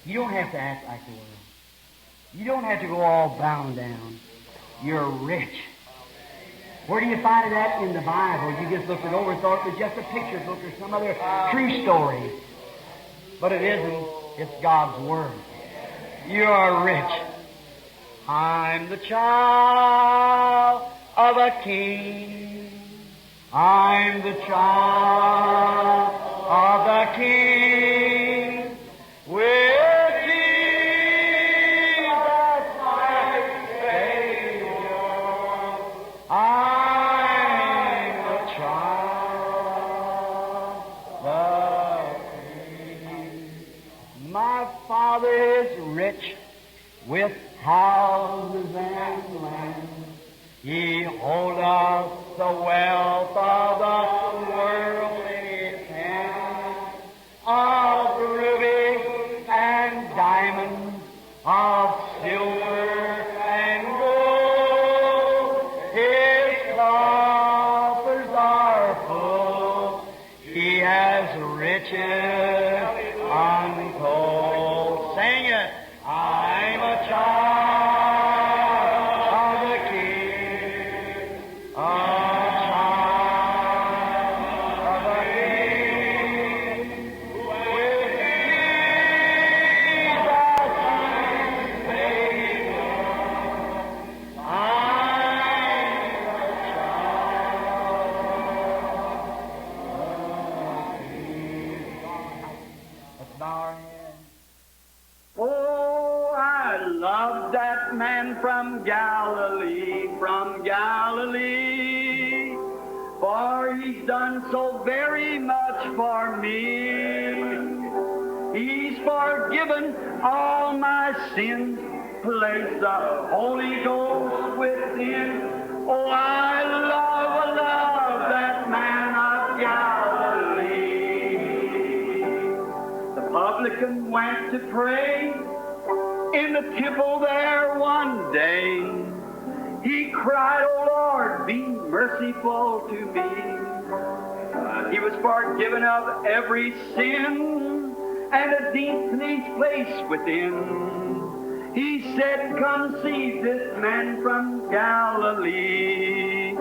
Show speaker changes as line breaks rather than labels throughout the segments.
You don't have to act like the world. You don't have to go all bound down. You're rich. Where do you find it at in the Bible? You just looked it over and thought it was just a picture book or some other true story. But it isn't. It's God's Word. You are rich. I'm the child of a king. I'm the child of the king. With Jesus, my Savior, I'm a child of the king. My Father is rich with houses and land. He holdeth the wealth of the world in His hand, of ruby and diamonds, of silver and gold. His coffers are full. He has riches untold. Sing it. I'm a child of the King, a child of the King. With Jesus, my Savior, I'm a child of the King. Let's bow our heads. Oh, I love that man from Galilee, for he's done so very much for me. He's forgiven all my sins, placed the Holy Ghost within. Oh, I love that man of Galilee. The publican went to pray in the temple there one day. He cried, "Oh Lord, be merciful to me." He was forgiven of every sin and a deep place within. He said, "Come see this man from Galilee."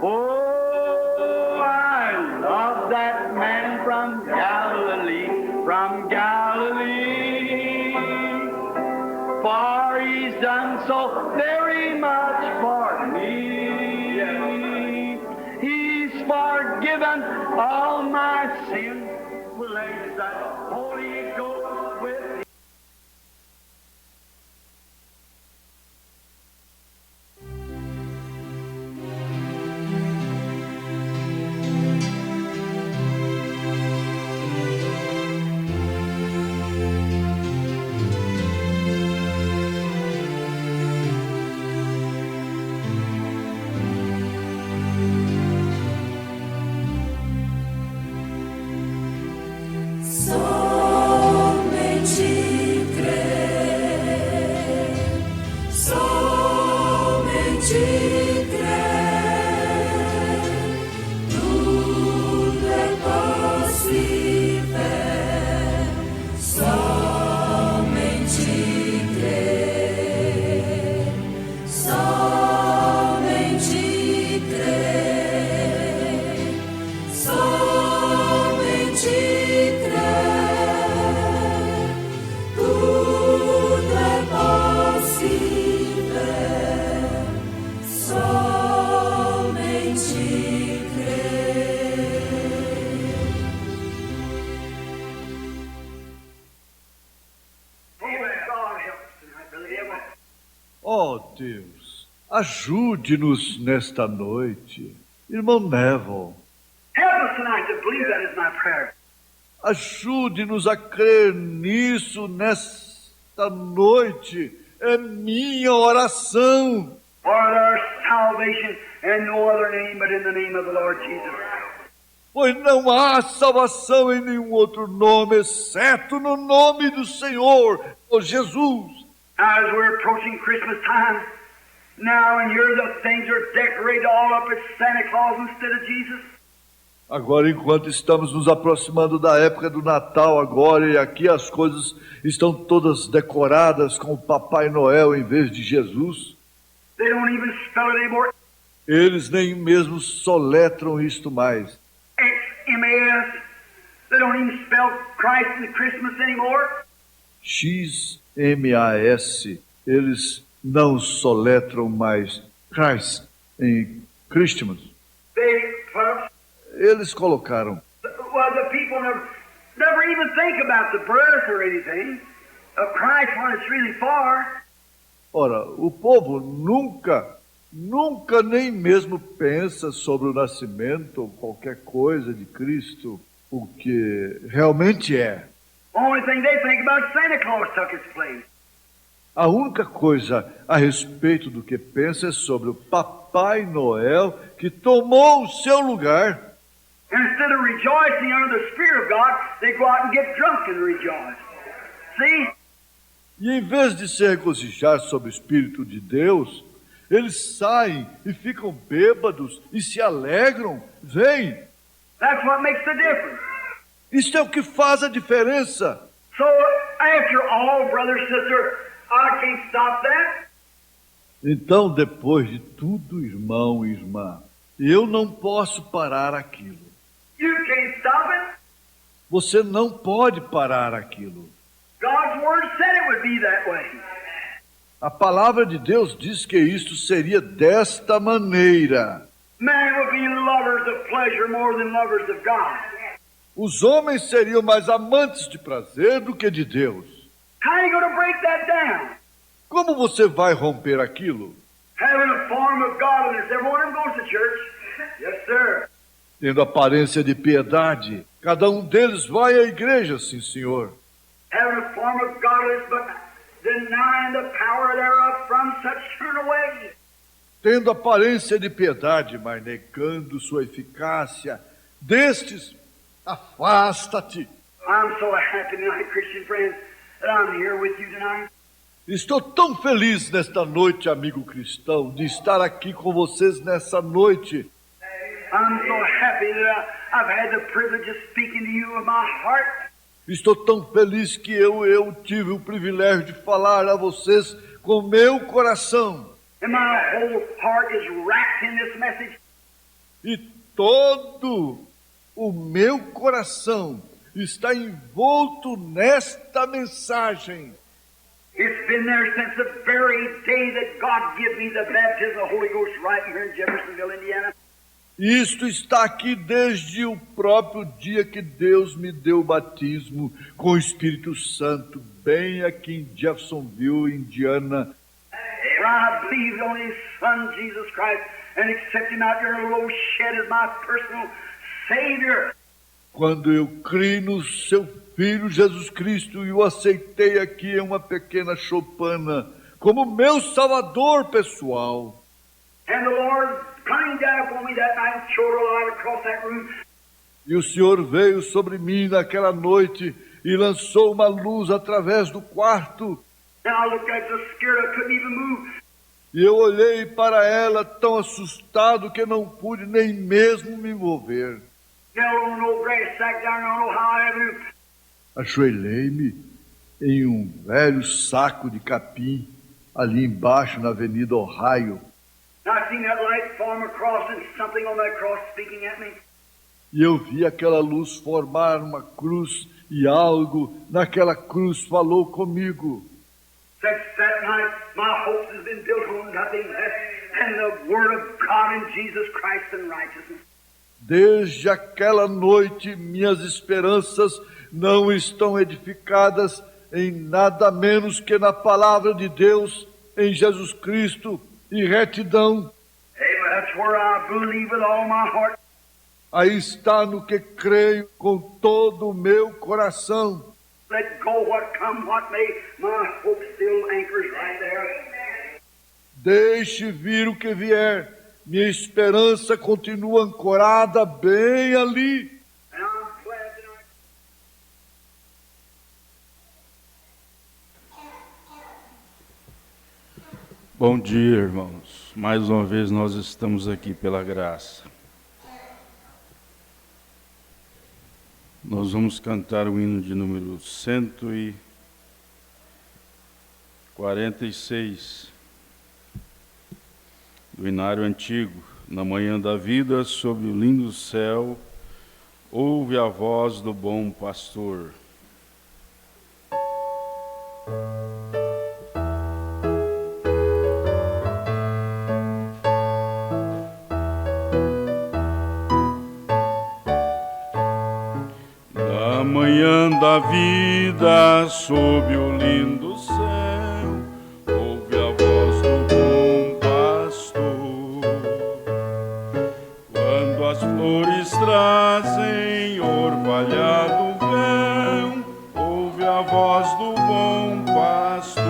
Oh, I love that man from Galilee, for he's done so very much for me. He's forgiven all my sins, placed that Holy Ghost with.
Ó Deus, ajude-nos nesta noite. Irmão Neville,
Help us tonight to believe that is my prayer.
ajude-nos a crer nisso nesta noite. É minha oração.
For there's salvation in no other name but in the name of the Lord Jesus.
Pois não há salvação em nenhum outro nome, exceto no nome do Senhor, ó Jesus.
As we're approaching Christmas time, now and here the things are decorated all up as Santa Claus instead of Jesus.
Agora, enquanto estamos nos aproximando da época do Natal agora, e aqui as coisas estão todas decoradas com o Papai Noel em vez de Jesus,
They don't even spell it anymore.
eles nem mesmo soletram isto mais.
Xmas. They don't even spell Christ in Christmas anymore.
XMAS, eles não soletram mais Christ em Christmas.
They put
Eles colocaram.
well, the people never even think about the birth or anything of Christ when it's really far.
Ora, o povo nunca nem mesmo pensa sobre o nascimento ou qualquer coisa de Cristo, o que realmente é.
Only thing they think about is Santa Claus took his place.
A única coisa a respeito do que pensa é sobre o Papai Noel que tomou o seu lugar.
And instead of rejoicing under the Spirit of God, they go out and get drunk and rejoice. See?
E em vez de se regozijar sobre o Espírito de Deus, eles saem e ficam bêbados e se alegram. Vem!
That's what makes the difference.
Isso é o que faz a diferença.
So, after all, brother, sister, I can't stop that.
Então, depois de tudo, irmão e irmã, eu não posso parar aquilo.
You can't stop it.
Você não pode parar aquilo.
God's Word said it would be that way.
A palavra de Deus diz que isto seria desta maneira.
Men will be lovers of pleasure more than lovers of God.
Os homens seriam mais amantes de prazer do que de Deus.
How are you going to break that down?
Como você vai romper aquilo?
Having a form of godliness. Every one of them goes to church. Yes, sir.
Tendo aparência de piedade, cada um deles vai à igreja, sim, senhor.
Having a form of godliness, but denying the power thereof, from such turn away.
Tendo aparência de piedade, mas negando sua eficácia, destes, afasta-te.
I'm so happy tonight, Christian friends, that I'm here with you tonight.
Estou tão feliz nesta noite, amigo cristão, de estar aqui com vocês nessa noite.
I'm so happy that I've had the privilege of speaking to you of my heart.
Estou tão feliz que eu tive o privilégio de falar a vocês com meu coração.
And my whole heart is wrapped in this message.
E todo o meu coração está envolto nesta mensagem.
It's been there since the very day that God gave me the baptism of the Holy Ghost right here in Jeffersonville, Indiana.
Isto está aqui desde o próprio dia que Deus me deu o batismo com o Espírito Santo, bem aqui em Jeffersonville, Indiana.
I believed on His Son, Jesus Christ, and accept Him out there in a low shed as my personal Savior.
Quando eu criei no seu Filho Jesus Cristo e o aceitei aqui em uma pequena choupana como meu Salvador pessoal.
And the Lord coming down upon me that night and showed a light across that room.
E o Senhor veio sobre mim naquela noite e lançou uma luz através do quarto.
And I looked at the scared, I couldn't even move.
E eu olhei para ela tão assustado que não pude nem mesmo me mover.
Knelt on an old grass sack down on Ohio Avenue.
Ajoelhei-me em um velho saco de capim ali embaixo na Avenida Ohio.
And I seen that light form a cross and something on that cross speaking at me.
E eu vi aquela luz formar uma cruz e algo naquela cruz falou comigo.
Since that night, my hopes has been built on nothing less than the Word of God in Jesus Christ and righteousness.
Desde aquela noite, minhas esperanças não estão edificadas em nada menos que na palavra de Deus, em Jesus Cristo e retidão.
Amen. That's where I believe with all my heart.
Aí está no que creio com todo o meu coração.
Let go what come, what may, my hope still anchors right there.
Deixe vir o que vier, minha esperança continua ancorada bem ali.
And I'm glad tonight.
Bom dia, irmãos. Mais uma vez nós estamos aqui pela graça. Nós vamos cantar o hino de número 146 do Inário Antigo. Na manhã da vida, sob o lindo céu, ouve a voz do bom pastor. Na manhã da vida, sob o lindo céu, ouve a voz do bom pastor. Quando as flores trazem orvalhado véu, ouve a voz do bom pastor.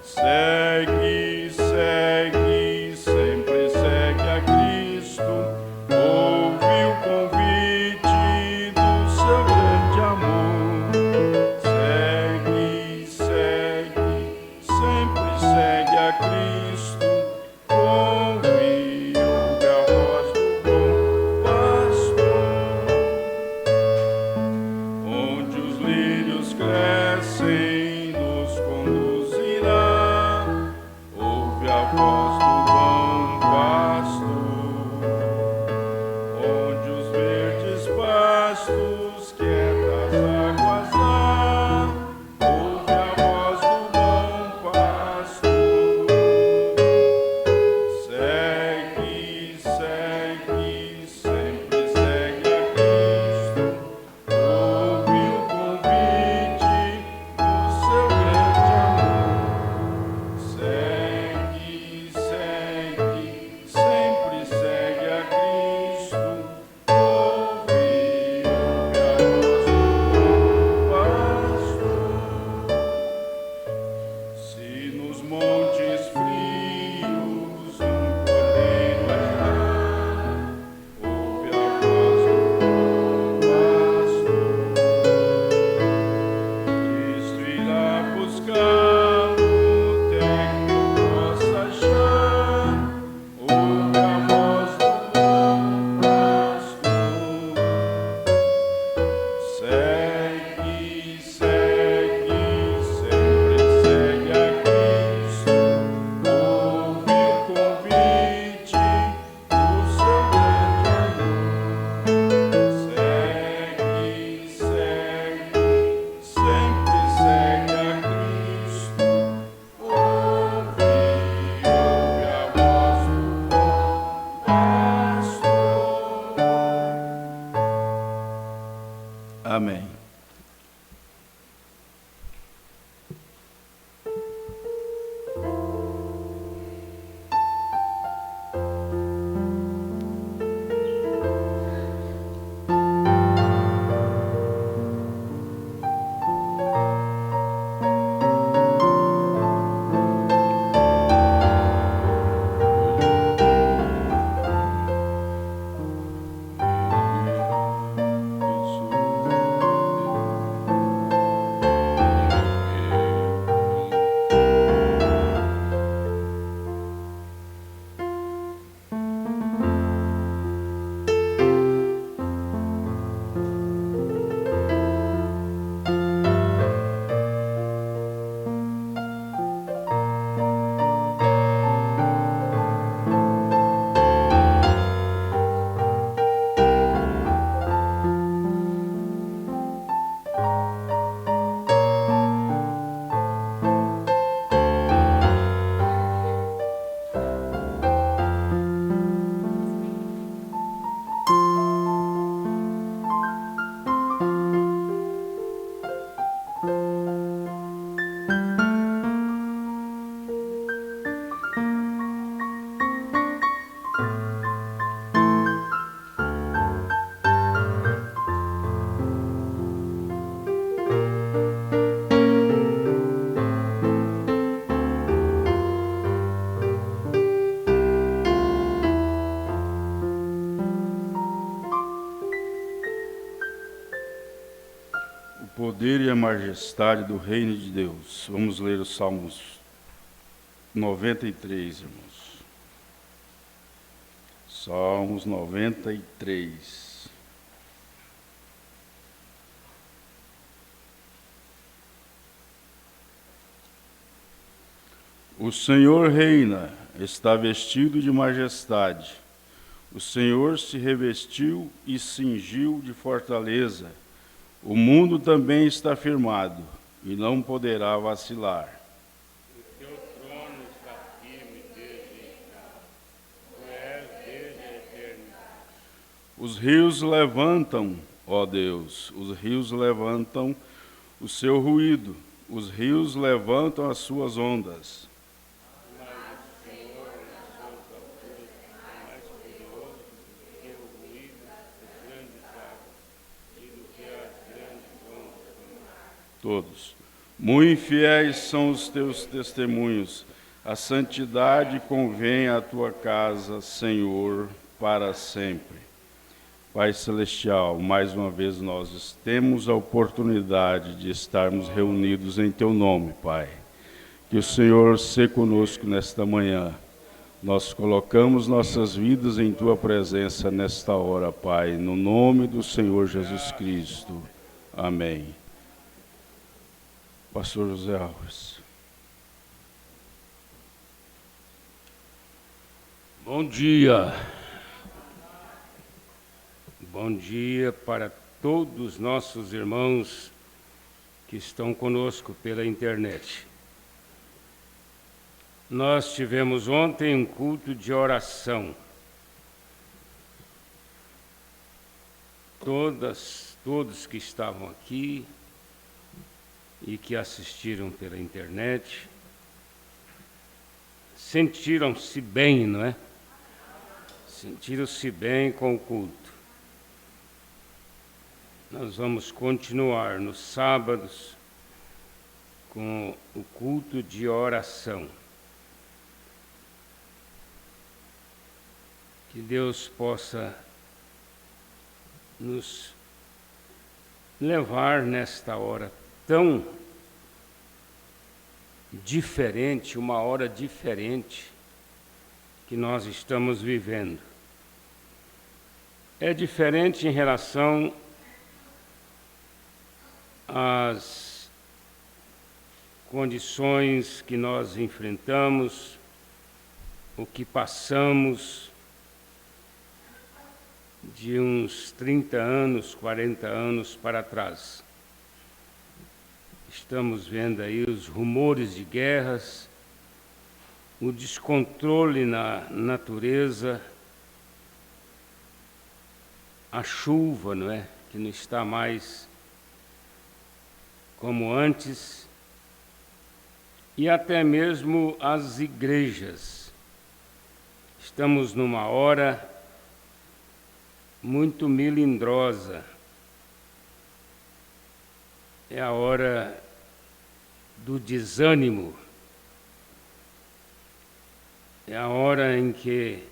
Segue, segue, sempre segue a Cristo. Ouve o convite do seu grande amor. Segue, segue, sempre segue a Cristo. Ouve a voz do bom pastor. Onde os lírios crescem, nos conduzirá. Ouve a voz do bom pastor. Onde os verdes pastos, quietas águas há. Ouve a voz do bom pastor. Segue, segue, sempre segue a Cristo. Ouve o convite do seu grande amor. Segue, segue, sempre segue a Cristo. Ouve a voz do bom pastor. Se nos montes frios um cordeiro achar, ouve a voz do bom pastor. Cristo irá buscá-lo, até que o possa achar. Ouve a voz do bom pastor. Segue, segue, sempre segue a Cristo. Ouve o convite do seu grande amor. Segue, segue, sempre segue a Cristo. Ouve a voz do bom pastor. Amém. Poder e a majestade do reino de Deus. Vamos ler os Salmos 93, irmãos. Salmos 93. O Senhor reina, está vestido de majestade. O Senhor se revestiu e cingiu de fortaleza. O mundo também está firmado e não poderá vacilar.
O teu trono está firme desde então. Tu és desde a eternidade.
Os rios levantam, ó Deus, os rios levantam o seu ruído, os rios levantam as suas ondas.
Mas o Senhor, nas suas alturas, é mais poderoso do que o ruído das grandes águas e do que as grandes ondas do mar.
Todos. Muito fiéis são os teus testemunhos. A santidade convém à tua casa, Senhor, para sempre. Pai Celestial, mais uma vez nós temos a oportunidade de estarmos reunidos em teu nome, Pai. Que o Senhor seja conosco nesta manhã. Nós colocamos nossas vidas em tua presença nesta hora, Pai, no nome do Senhor Jesus Cristo. Amém. Pastor José Alves.
Bom dia. Bom dia para todos os nossos irmãos que estão conosco pela internet. Nós tivemos ontem um culto de oração. Todos que estavam aqui e que assistiram pela internet sentiram-se bem, não é? Sentiram-se bem com o culto. Nós vamos continuar nos sábados com o culto de oração. Que Deus possa nos levar nesta hora tão diferente, uma hora diferente que nós estamos vivendo. É diferente em relação às condições que nós enfrentamos, o que passamos de uns 30 anos, 40 anos para trás. Estamos vendo aí os rumores de guerras, o descontrole na natureza, a chuva, não é? Que não está mais como antes, e até mesmo as igrejas. Estamos numa hora muito melindrosa. É a hora do desânimo. É a hora em que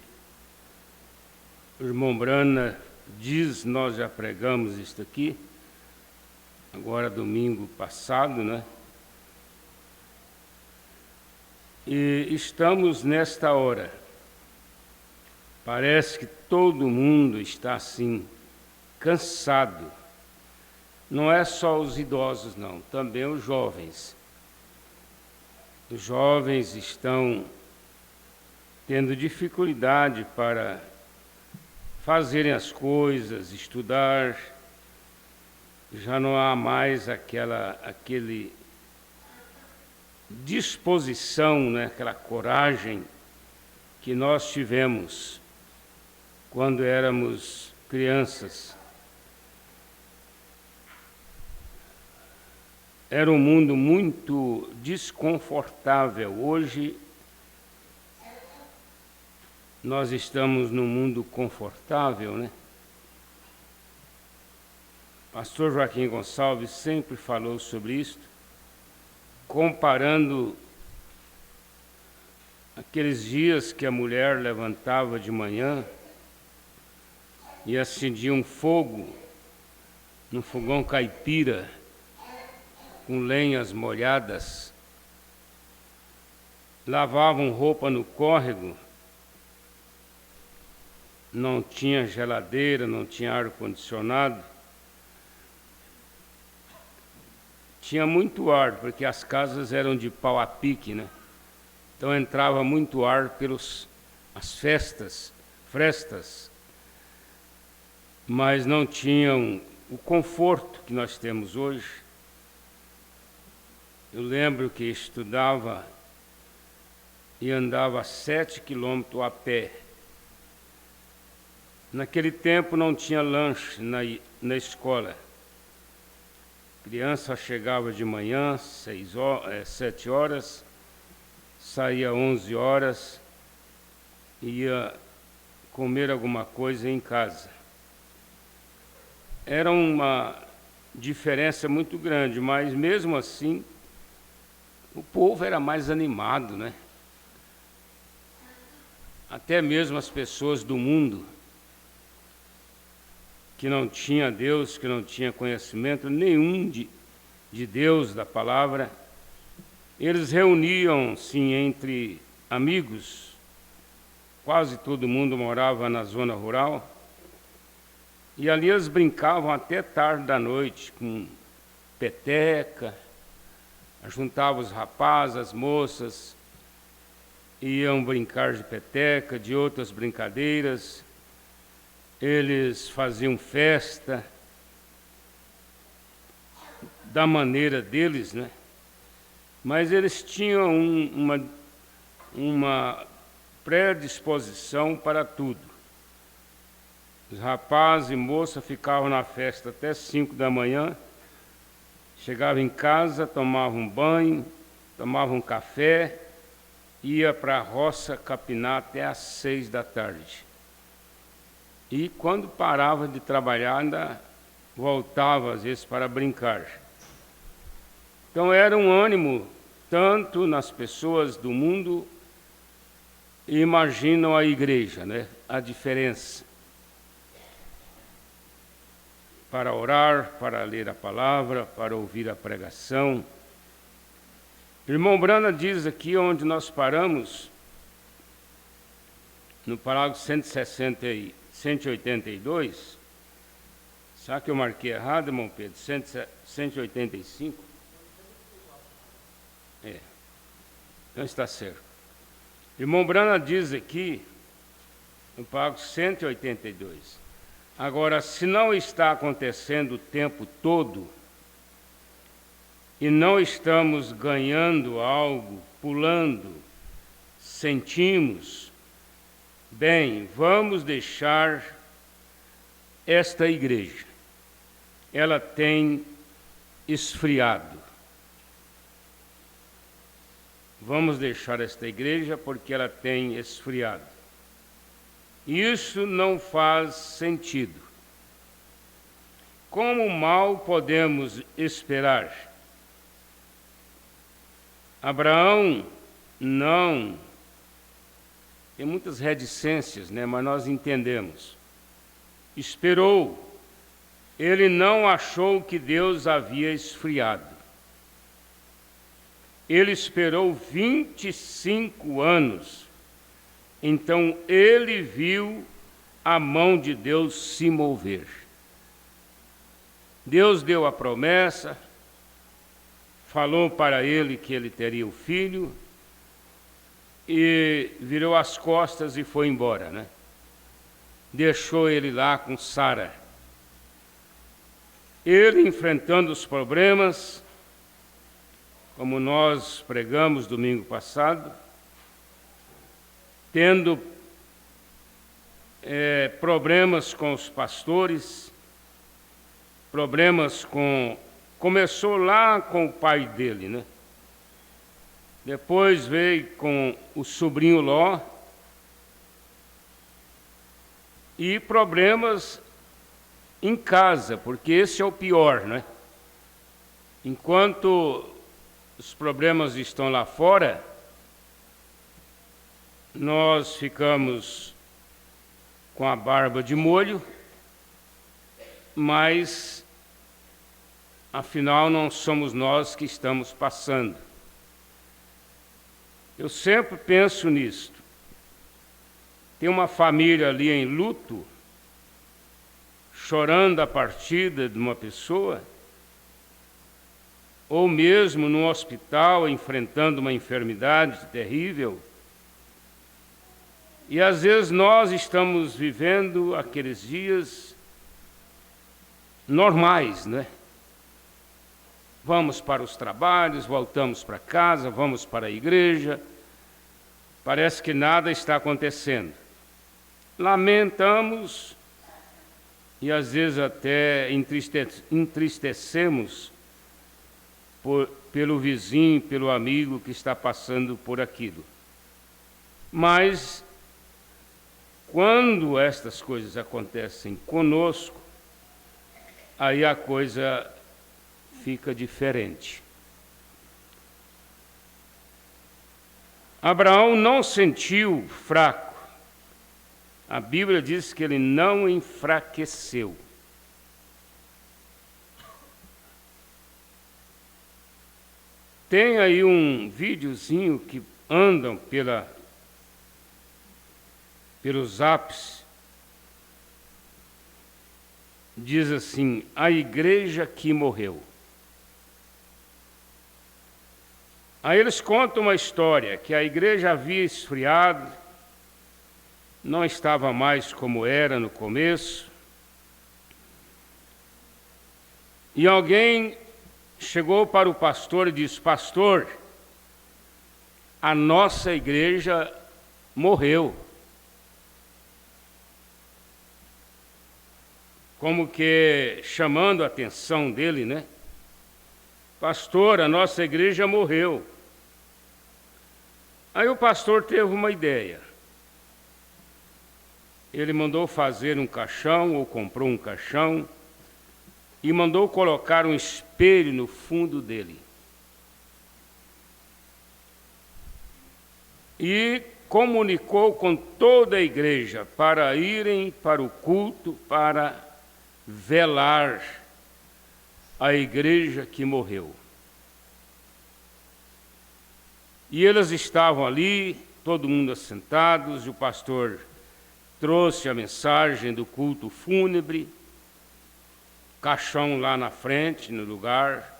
o irmão Brana diz, nós já pregamos isto aqui, agora domingo passado, né? E estamos nesta hora. Parece que todo mundo está assim, cansado. Não é só os idosos, não, também os jovens. Os jovens estão tendo dificuldade para fazerem as coisas, estudar. Já não há mais aquele disposição, né, aquela coragem que nós tivemos quando éramos crianças. Era um mundo muito desconfortável. Hoje nós estamos num mundo confortável, né? Pastor Joaquim Gonçalves sempre falou sobre isso, comparando aqueles dias que a mulher levantava de manhã e acendia um fogo num fogão caipira com lenhas molhadas, lavavam roupa no córrego, não tinha geladeira, não tinha ar-condicionado, tinha muito ar, porque as casas eram de pau a pique, né? Então entrava muito ar pelas frestas, mas não tinham o conforto que nós temos hoje. Eu lembro que estudava e andava 7 quilômetros a pé. Naquele tempo não tinha lanche na escola. Criança chegava de manhã, 7 horas, saía 11 horas, ia comer alguma coisa em casa. Era uma diferença muito grande, mas mesmo assim, o povo era mais animado, né? Até mesmo as pessoas do mundo, que não tinha Deus, que não tinha conhecimento nenhum de Deus, da palavra, eles reuniam-se entre amigos. Quase todo mundo morava na zona rural, e ali eles brincavam até tarde da noite, com peteca, juntavam os rapazes, as moças, iam brincar de peteca, de outras brincadeiras. Eles faziam festa da maneira deles, né? Mas eles tinham uma predisposição para tudo. Os rapazes e moças ficavam na festa até 5 da manhã, chegavam em casa, tomavam um banho, tomavam um café, ia para a roça capinar até às 6 da tarde. E quando parava de trabalhar, ainda voltava às vezes para brincar. Então era um ânimo tanto nas pessoas do mundo, e imaginam a igreja, né? A diferença. Para orar, para ler a palavra, para ouvir a pregação. Irmão Brana diz aqui onde nós paramos, no parágrafo 182, será que eu marquei errado, irmão Pedro? 185? Então está certo. Irmão Brana diz aqui, no parágrafo 182, agora, se não está acontecendo o tempo todo, e não estamos ganhando algo, pulando, sentimos, bem, vamos deixar esta igreja. Ela tem esfriado. Vamos deixar esta igreja porque ela tem esfriado. Isso não faz sentido. Como mal podemos esperar? Abraão não. Tem muitas reticências, né? Mas nós entendemos. Esperou. Ele não achou que Deus havia esfriado. Ele esperou 25 anos. Então ele viu a mão de Deus se mover. Deus deu a promessa, falou para ele que ele teria o filho, e virou as costas e foi embora, né? Deixou ele lá com Sara. Ele enfrentando os problemas, como nós pregamos domingo passado, tendo problemas com os pastores, problemas começou lá com o pai dele, né? Depois veio com o sobrinho Ló, e problemas em casa, porque esse é o pior, né? Enquanto os problemas estão lá fora, nós ficamos com a barba de molho, mas afinal não somos nós que estamos passando. Eu sempre penso nisto. Tem uma família ali em luto, chorando a partida de uma pessoa, ou mesmo no hospital enfrentando uma enfermidade terrível. E às vezes nós estamos vivendo aqueles dias normais, né? Vamos para os trabalhos, voltamos para casa, vamos para a igreja, parece que nada está acontecendo. Lamentamos e às vezes até entristecemos pelo vizinho, pelo amigo que está passando por aquilo. Mas quando estas coisas acontecem conosco, aí a coisa fica diferente. Abraão não sentiu fraco. A Bíblia diz que ele não enfraqueceu. Tem aí um videozinho que andam pelos apps. Diz assim: a igreja que morreu. Aí eles contam uma história, que a igreja havia esfriado, não estava mais como era no começo. E alguém chegou para o pastor e disse: pastor, a nossa igreja morreu. Como que chamando a atenção dele, né? Pastor, a nossa igreja morreu. Aí o pastor teve uma ideia. Ele mandou fazer um caixão, ou comprou um caixão, e mandou colocar um espelho no fundo dele. E comunicou com toda a igreja para irem para o culto, para velar a igreja que morreu. E eles estavam ali, todo mundo assentados, e o pastor trouxe a mensagem do culto fúnebre, caixão lá na frente, no lugar.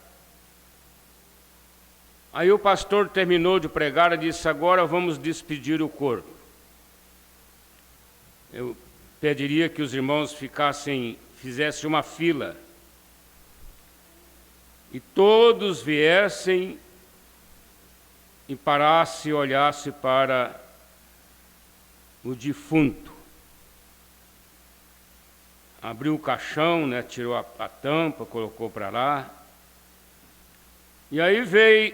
Aí o pastor terminou de pregar e disse: agora vamos despedir o corpo. Eu pediria que os irmãos fizessem uma fila, e todos viessem e parassem e olhassem para o defunto. Abriu o caixão, né, tirou a tampa, colocou para lá. E aí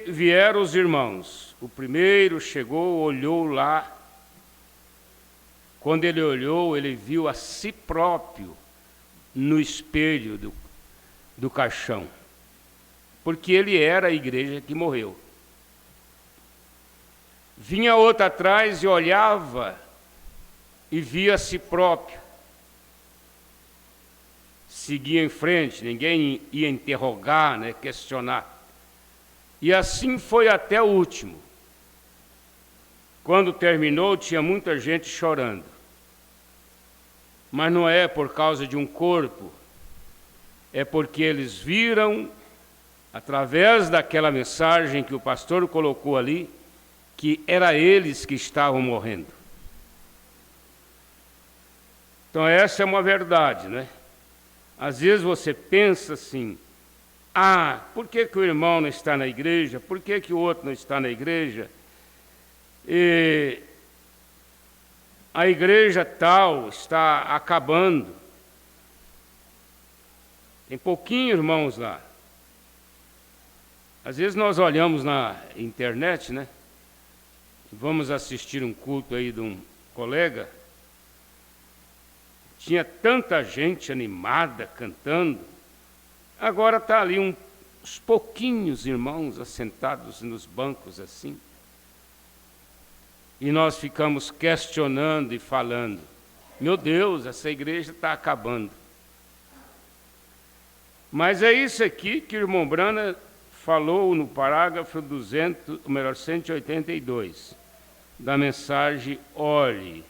vieram os irmãos. O primeiro chegou, olhou lá. Quando ele olhou, ele viu a si próprio no espelho do caixão, porque ele era a igreja que morreu. Vinha outra atrás e olhava e via a si próprio. Seguia em frente, ninguém ia interrogar, né, questionar. E assim foi até o último. Quando terminou, tinha muita gente chorando. Mas não é por causa de um corpo, é porque eles viram, através daquela mensagem que o pastor colocou ali, que era eles que estavam morrendo. Então essa é uma verdade, né? Às vezes você pensa assim: por que o irmão não está na igreja? Por que o outro não está na igreja? E a igreja tal está acabando. Tem pouquinho irmãos lá. Às vezes nós olhamos na internet, né? Vamos assistir um culto aí de um colega. Tinha tanta gente animada, cantando. Agora está ali uns pouquinhos irmãos assentados nos bancos assim. E nós ficamos questionando e falando: meu Deus, essa igreja está acabando. Mas é isso aqui que o irmão Brana falou no parágrafo 182 da mensagem Olhe.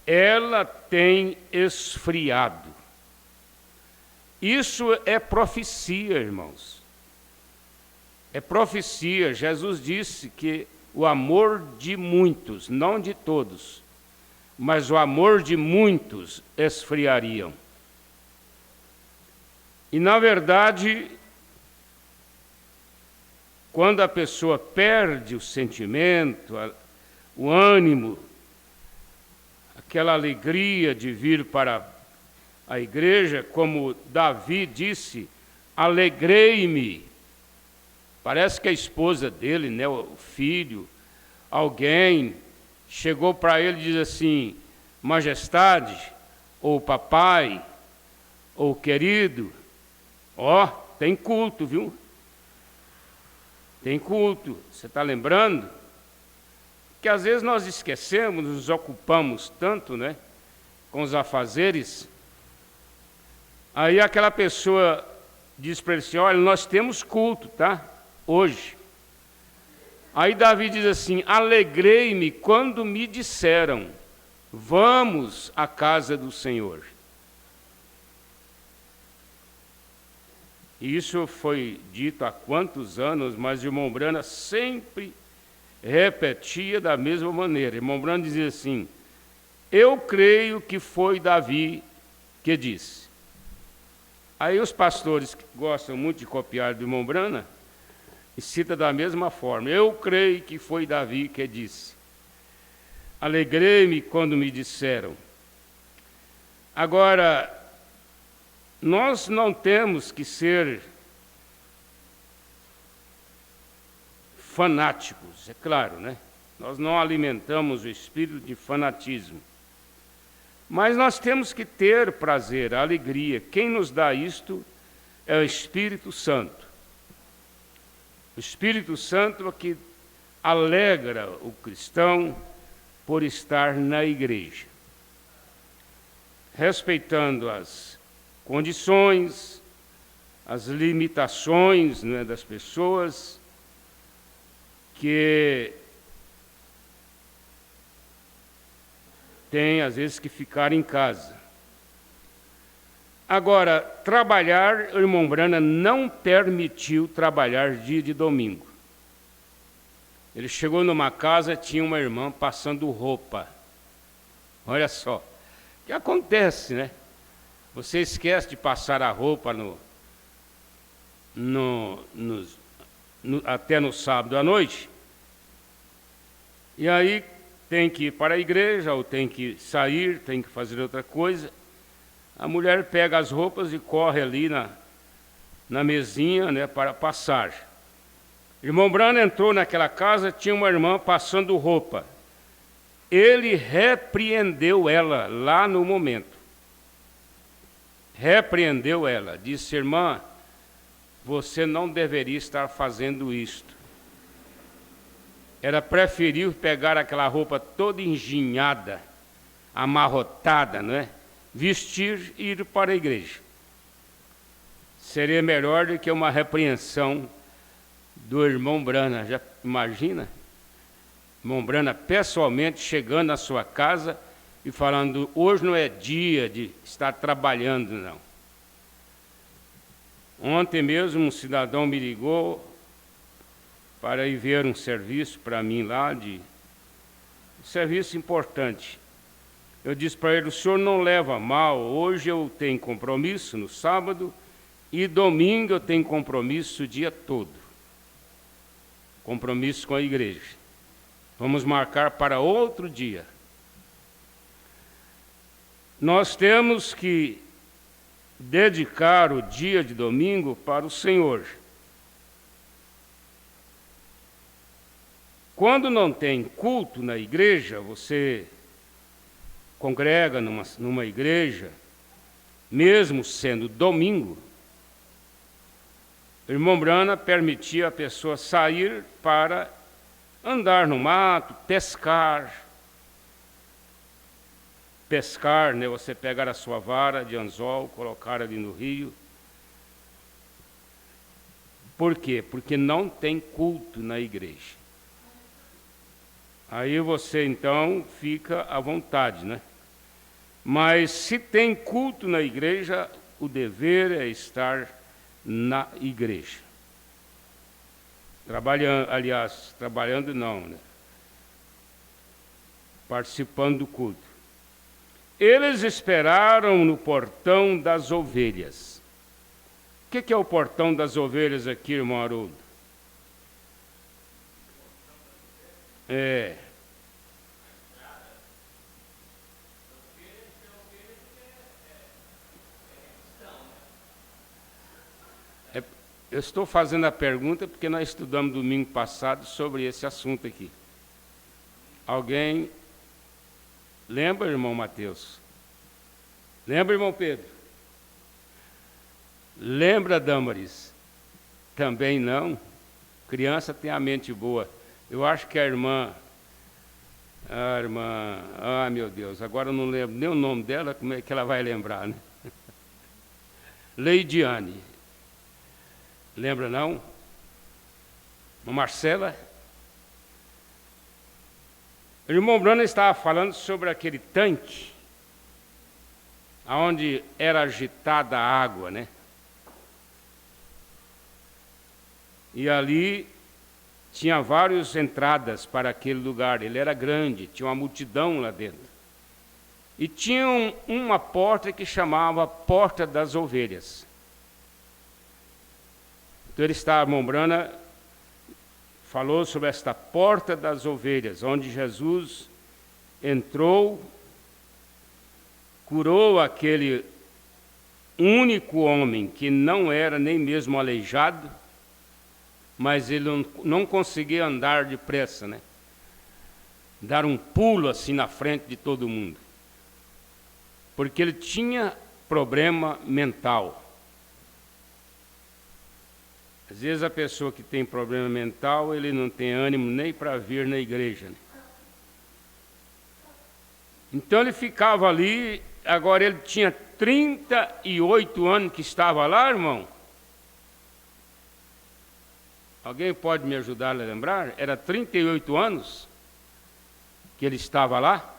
Ela tem esfriado. Isso é profecia, irmãos. É profecia. Jesus disse que o amor de muitos, não de todos, mas o amor de muitos esfriariam. E, na verdade, quando a pessoa perde o sentimento, o ânimo, aquela alegria de vir para a igreja, como Davi disse, alegrei-me. Parece que a esposa dele, né, o filho, alguém chegou para ele e diz assim: majestade, ou papai, ou querido, ó, tem culto, viu? Tem culto. Você está lembrando? Que às vezes nós esquecemos, nos ocupamos tanto, né, com os afazeres. Aí aquela pessoa diz para ele assim: olha, nós temos culto, tá? Hoje. Aí Davi diz assim: alegrei-me quando me disseram, vamos à casa do Senhor. Isso foi dito há quantos anos, mas o irmão Brana sempre repetia da mesma maneira. O irmão Brana dizia assim: eu creio que foi Davi que disse. Aí os pastores que gostam muito de copiar do irmão Brana, e cita da mesma forma: eu creio que foi Davi que disse. Alegrei-me quando me disseram. Agora, nós não temos que ser fanáticos, é claro, né? Nós não alimentamos o espírito de fanatismo. Mas nós temos que ter prazer, alegria. Quem nos dá isto é o Espírito Santo. O Espírito Santo é que alegra o cristão por estar na igreja, respeitando as condições, as limitações, né, das pessoas que têm, às vezes, que ficar em casa. Agora, trabalhar, o irmão Brana não permitiu trabalhar dia de domingo. Ele chegou numa casa, tinha uma irmã passando roupa. Olha só, o que acontece, né? Você esquece de passar a roupa até no sábado à noite, e aí tem que ir para a igreja, ou tem que sair, tem que fazer outra coisa. A mulher pega as roupas e corre ali na mesinha, né, para passar. Irmão Brana entrou naquela casa, tinha uma irmã passando roupa. Ele repreendeu ela lá no momento. Repreendeu ela, disse: irmã, você não deveria estar fazendo isto. Era preferível pegar aquela roupa toda enginhada, amarrotada, não é? Vestir e ir para a igreja. Seria melhor do que uma repreensão do irmão Brana. Já imagina? Irmão Brana pessoalmente chegando na sua casa e falando: hoje não é dia de estar trabalhando, não. Ontem mesmo um cidadão me ligou para ir ver um serviço para mim lá, um serviço importante. Eu disse para ele: o senhor não leva mal, hoje eu tenho compromisso no sábado e domingo eu tenho compromisso o dia todo. Compromisso com a igreja. Vamos marcar para outro dia. Nós temos que dedicar o dia de domingo para o Senhor. Quando não tem culto na igreja, você congrega numa igreja, mesmo sendo domingo, o irmão Brana permitia a pessoa sair para andar no mato, pescar, né? Você pegar a sua vara de anzol, colocar ali no rio. Por quê? Porque não tem culto na igreja. Aí você então fica à vontade, né? Mas se tem culto na igreja, o dever é estar na igreja. Trabalhando não, né? Participando do culto. Eles esperaram no portão das ovelhas. O que é o portão das ovelhas aqui, irmão Haroldo? Eu estou fazendo a pergunta porque nós estudamos domingo passado sobre esse assunto aqui. Alguém lembra, irmão Mateus? Lembra, irmão Pedro? Lembra, Damaris? Também não. Criança tem a mente boa. Eu acho que a irmã, meu Deus, agora eu não lembro nem o nome dela, como é que ela vai lembrar, né? Leidiane. Lembra não? Marcela? O irmão Bruno estava falando sobre aquele tanque, onde era agitada a água, né? E ali tinha várias entradas para aquele lugar. Ele era grande, tinha uma multidão lá dentro. E tinha uma porta que chamava Porta das Ovelhas. Então ele estava, irmão Brana falou sobre esta Porta das Ovelhas, onde Jesus entrou, curou aquele único homem que não era nem mesmo aleijado, mas ele não conseguia andar depressa, né? Dar um pulo assim na frente de todo mundo. Porque ele tinha problema mental. Às vezes a pessoa que tem problema mental, ele não tem ânimo nem para vir na igreja, né? Então ele ficava ali, agora ele tinha 38 anos que estava lá, irmão. Alguém pode me ajudar a lembrar? Era 38 anos que ele estava lá?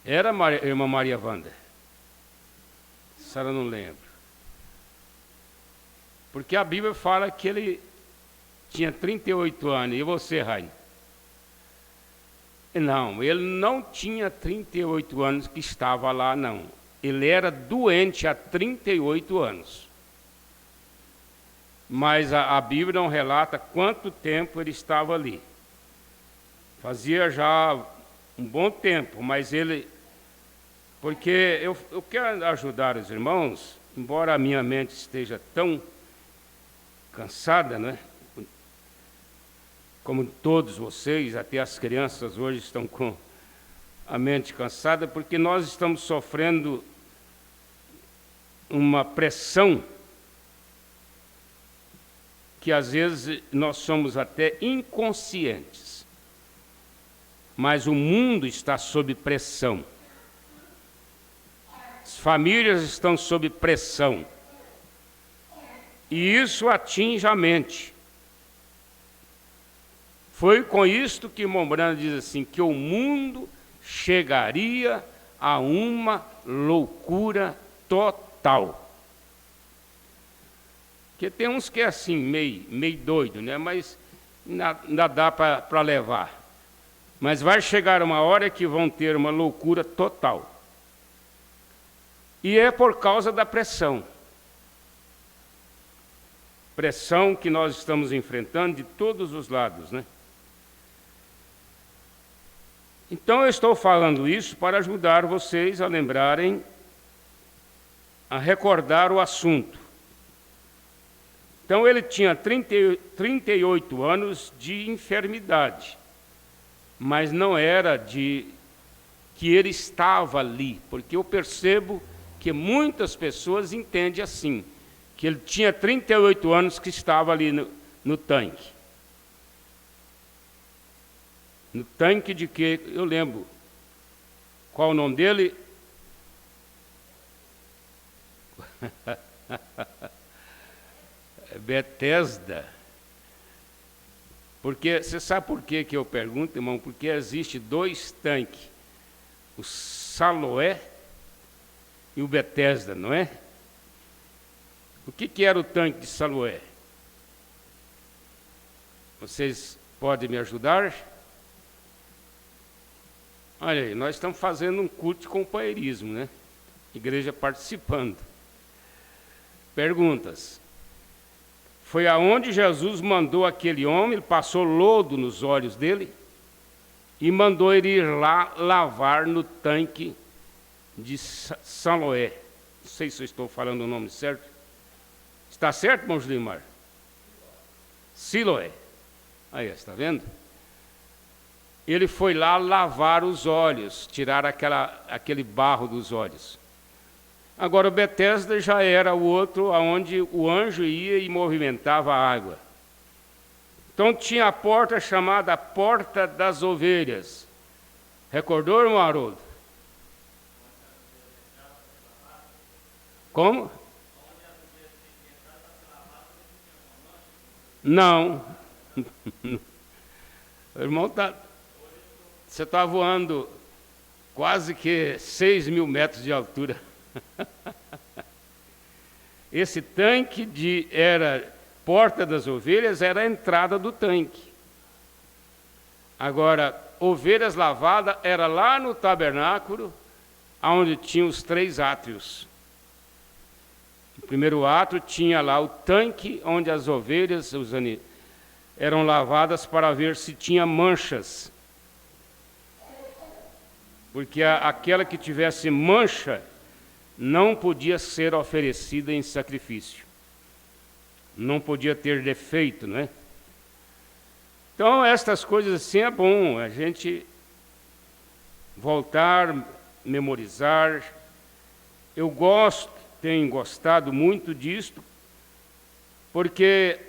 Era irmã Maria Wanda? A senhora não lembra. Porque a Bíblia fala que ele tinha 38 anos. E você, Raine? Não, ele não tinha 38 anos que estava lá, não. Ele era doente há 38 anos. Mas a Bíblia não relata quanto tempo ele estava ali. Fazia já um bom tempo, mas ele... Porque eu quero ajudar os irmãos, embora a minha mente esteja tão cansada, né? Como todos vocês, até as crianças hoje estão com a mente cansada, porque nós estamos sofrendo uma pressão que às vezes nós somos até inconscientes. Mas o mundo está sob pressão. As famílias estão sob pressão. E isso atinge a mente. Foi com isto que Mombrana diz assim, que o mundo chegaria a uma loucura total. Porque tem uns que é assim, meio doido, né? Mas ainda dá para levar. Mas vai chegar uma hora que vão ter uma loucura total. E é por causa da pressão. Pressão que nós estamos enfrentando de todos os lados, né? Então eu estou falando isso para ajudar vocês a lembrarem, a recordar o assunto. Então ele tinha 38 anos de enfermidade, mas não era de que ele estava ali, porque eu percebo que muitas pessoas entendem assim, que ele tinha 38 anos que estava ali no tanque. No tanque de que, eu lembro, qual o nome dele? Betesda. Porque, você sabe por que eu pergunto, irmão? Porque existe 2 tanques, o Saloé e e o Betesda, não é? O que era o tanque de Siloé? Vocês podem me ajudar? Olha aí, nós estamos fazendo um culto de companheirismo, né? Igreja participando. Perguntas. Foi aonde Jesus mandou aquele homem, ele passou lodo nos olhos dele e mandou ele ir lá lavar no tanque de Siloé. Não sei se eu estou falando o nome certo. Está certo, irmão Julimar? Siloé. Aí, está vendo? Ele foi lá lavar os olhos, tirar aquele barro dos olhos. Agora, o Betesda já era o outro, onde o anjo ia e movimentava a água. Então, tinha a porta chamada Porta das Ovelhas. Recordou, irmão Haroldo? Como? Não. O irmão você está voando quase que 6.000 metros de altura. Esse tanque era Porta das Ovelhas, era a entrada do tanque. Agora, ovelhas lavadas era lá no tabernáculo, onde tinha os 3 átrios. O primeiro átrio tinha lá o tanque, onde as ovelhas eram lavadas para ver se tinha manchas. Porque aquela que tivesse mancha não podia ser oferecida em sacrifício. Não podia ter defeito, não é? Então, estas coisas assim é bom a gente voltar, memorizar. Eu tenho gostado muito disto, porque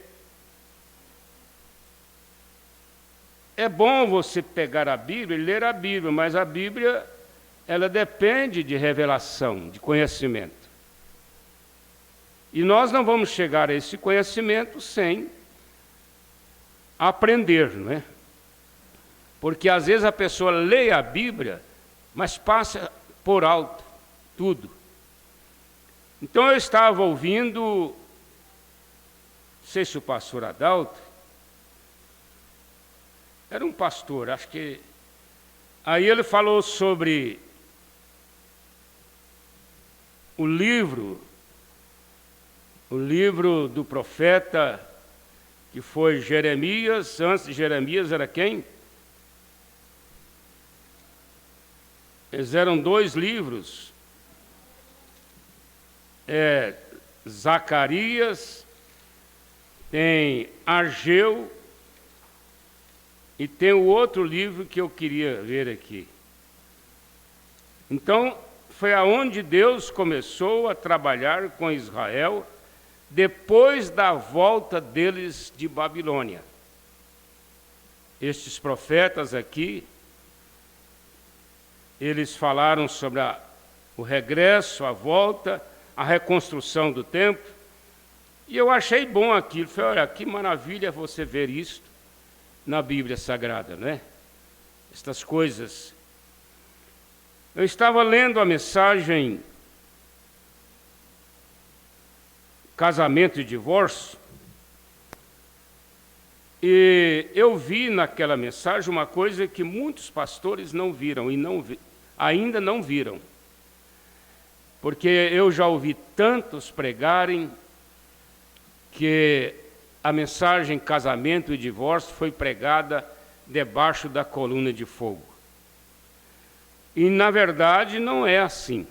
é bom você pegar a Bíblia e ler a Bíblia, mas a Bíblia, ela depende de revelação, de conhecimento. E nós não vamos chegar a esse conhecimento sem aprender, não é? Porque às vezes a pessoa lê a Bíblia, mas passa por alto tudo. Então eu estava ouvindo, não sei se o pastor Adalto, era um pastor, acho que... Aí ele falou sobre o livro do profeta, que foi Jeremias. Antes de Jeremias era quem? Eles eram 2 livros. Zacarias, tem Ageu, e tem o outro livro que eu queria ver aqui. Então, foi aonde Deus começou a trabalhar com Israel, depois da volta deles de Babilônia. Estes profetas aqui, eles falaram sobre o regresso, a volta, a reconstrução do templo, e eu achei bom aquilo. Falei, olha, que maravilha você ver isso na Bíblia Sagrada, né? Estas coisas. Eu estava lendo a mensagem Casamento e Divórcio, e eu vi naquela mensagem uma coisa que muitos pastores não viram e ainda não viram. Porque eu já ouvi tantos pregarem que a mensagem Casamento e Divórcio foi pregada debaixo da coluna de fogo. E, na verdade, não é assim.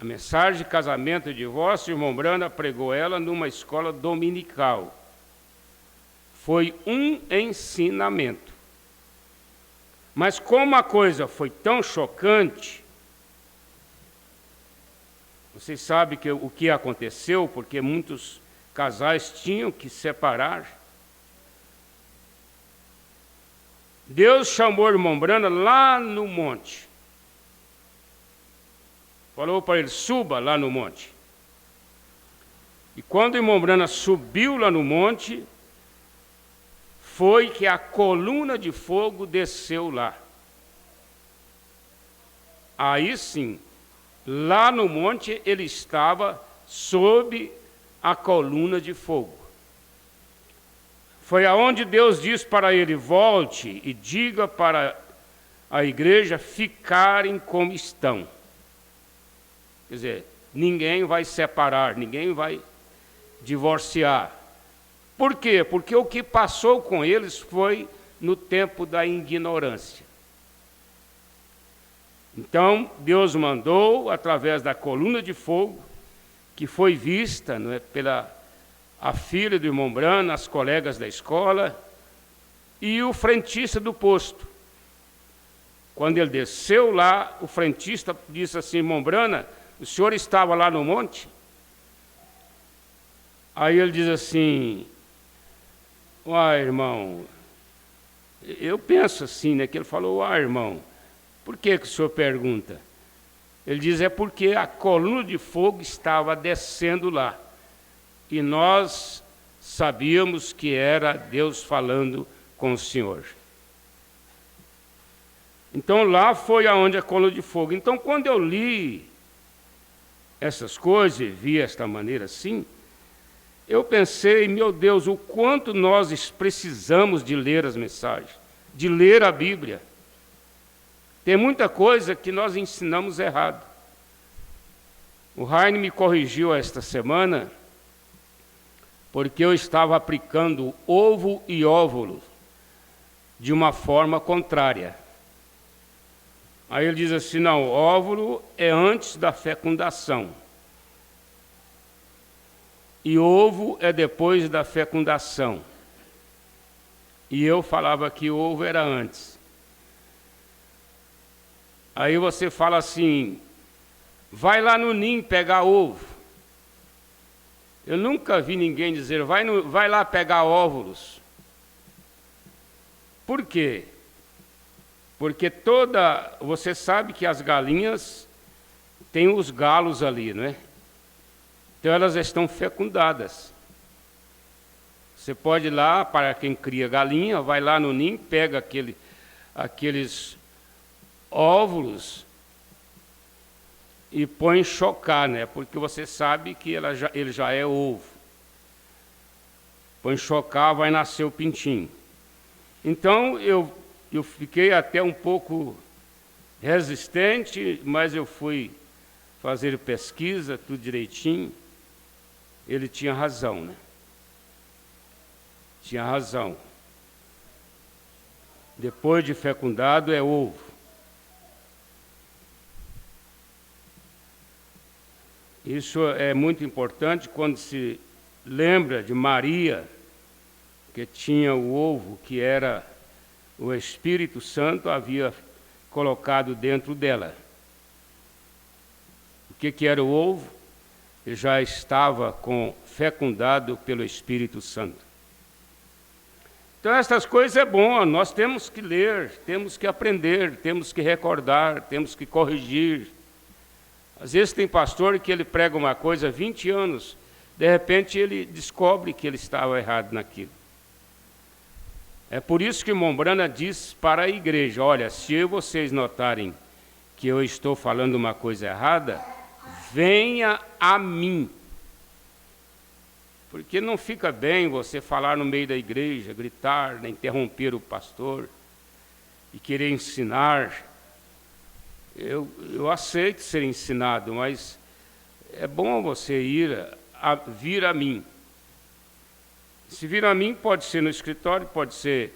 A mensagem de Casamento e Divórcio, o irmão Branda pregou ela numa escola dominical. Foi um ensinamento. Mas como a coisa foi tão chocante, vocês sabem o que aconteceu, porque muitos casais tinham que separar. Deus chamou o irmão Branda lá no monte. Falou para ele, suba lá no monte. E quando o irmão Branda subiu lá no monte, foi que a coluna de fogo desceu lá. Aí sim, Lá no monte ele estava sob a coluna de fogo. Foi aonde Deus disse para ele: volte e diga para a igreja ficarem como estão. Quer dizer, ninguém vai separar, ninguém vai divorciar. Por quê? Porque o que passou com eles foi no tempo da ignorância. Então, Deus mandou, através da coluna de fogo, que foi vista, não é, pela a filha do irmão Brana, as colegas da escola, e o frentista do posto. Quando ele desceu lá, o frentista disse assim: irmão Brana, o senhor estava lá no monte? Aí ele diz assim: uai, irmão, eu penso assim, né, que ele falou: uai, irmão, por que o senhor pergunta? Ele diz: é porque a coluna de fogo estava descendo lá, e nós sabíamos que era Deus falando com o senhor. Então lá foi aonde a coluna de fogo. Então quando eu li essas coisas e vi esta maneira assim, eu pensei: meu Deus, o quanto nós precisamos de ler as mensagens, de ler a Bíblia. Tem muita coisa que nós ensinamos errado. O Raine me corrigiu esta semana, porque eu estava aplicando ovo e óvulo de uma forma contrária. Aí ele diz assim: não, o óvulo é antes da fecundação. E ovo é depois da fecundação. E eu falava que o ovo era antes. Aí você fala assim: vai lá no ninho pegar ovo. Eu nunca vi ninguém dizer: vai lá pegar óvulos. Por quê? Porque você sabe que as galinhas têm os galos ali, não é? Então elas estão fecundadas. Você pode ir lá, para quem cria galinha, vai lá no ninho, pega aqueles óvulos e põe chocar, né? Porque você sabe que ele já é ovo. Põe chocar, vai nascer o pintinho. Então eu fiquei até um pouco resistente, mas eu fui fazer pesquisa, tudo direitinho. Ele tinha razão, né? Tinha razão. Depois de fecundado é ovo. Isso é muito importante quando se lembra de Maria, que tinha o ovo, que era o Espírito Santo, havia colocado dentro dela. O que era o ovo? Ele já estava fecundado pelo Espírito Santo. Então, essas coisas é bom, nós temos que ler, temos que aprender, temos que recordar, temos que corrigir. Às vezes tem pastor que ele prega uma coisa há 20 anos, de repente ele descobre que ele estava errado naquilo. É por isso que Mombrana diz para a igreja: olha, se vocês notarem que eu estou falando uma coisa errada, venha a mim. Porque não fica bem você falar no meio da igreja, gritar, interromper o pastor e querer ensinar. Eu aceito ser ensinado, mas é bom você vir a mim. Se vir a mim, pode ser no escritório, pode ser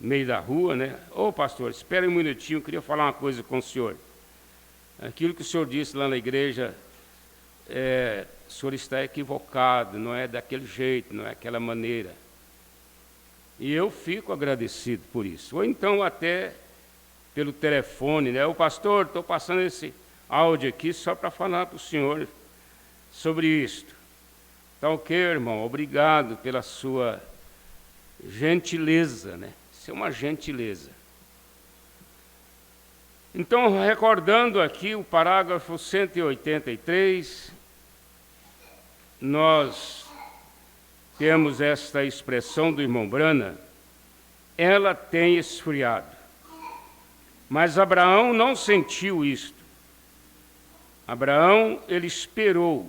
no meio da rua, né? Ô pastor, espere um minutinho, eu queria falar uma coisa com o senhor. Aquilo que o senhor disse lá na igreja, o senhor está equivocado, não é daquele jeito, não é daquela maneira. E eu fico agradecido por isso. Ou então até pelo telefone, né? Ô pastor, estou passando esse áudio aqui só para falar para o senhor sobre isto. Tá ok, irmão? Obrigado pela sua gentileza, né? Isso é uma gentileza. Então, recordando aqui o parágrafo 183, nós temos esta expressão do irmão Brana: ela tem esfriado. Mas Abraão não sentiu isto. Abraão, ele esperou,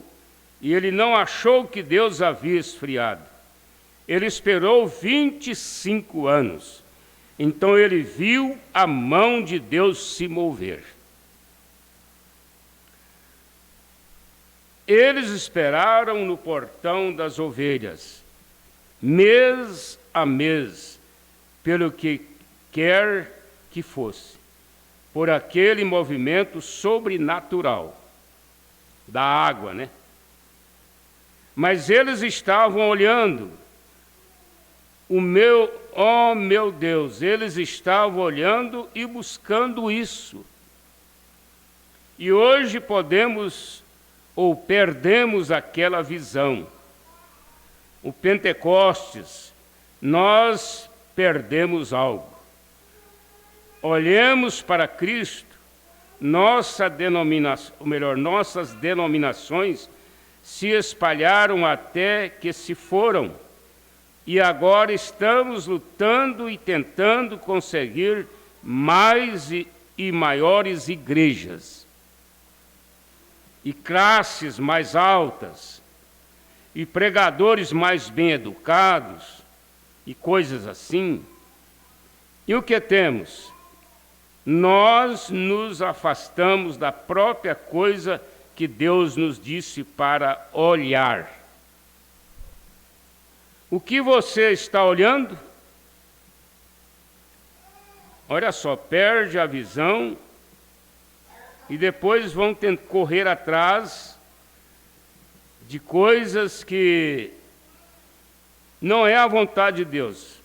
e ele não achou que Deus havia esfriado. Ele esperou 25 anos. Então ele viu a mão de Deus se mover. Eles esperaram no portão das ovelhas, mês a mês, pelo que quer que fosse, por aquele movimento sobrenatural da água, né? Mas eles estavam olhando, meu Deus, eles estavam olhando e buscando isso. E hoje podemos ou perdemos aquela visão. O Pentecostes, nós perdemos algo. Olhemos para Cristo, nossas denominações se espalharam até que se foram. E agora estamos lutando e tentando conseguir mais e maiores igrejas. E classes mais altas, e pregadores mais bem educados, e coisas assim. E o que temos? Nós nos afastamos da própria coisa que Deus nos disse para olhar. O que você está olhando? Olha só, perde a visão e depois vão correr atrás de coisas que não é a vontade de Deus.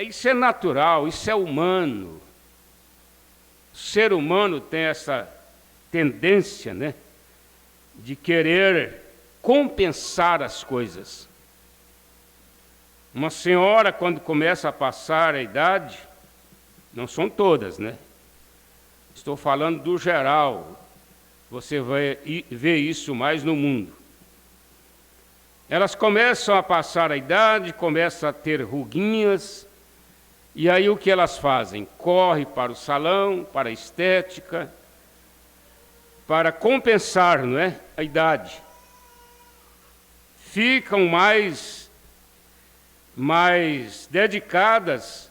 Isso é natural, isso é humano. O ser humano tem essa tendência, né, de querer compensar as coisas. Uma senhora, quando começa a passar a idade, não são todas, né? Estou falando do geral. Você vai ver isso mais no mundo. Elas começam a passar a idade, começam a ter ruguinhas, e aí o que elas fazem? Corre para o salão, para a estética, para compensar, não é, a idade. Ficam mais dedicadas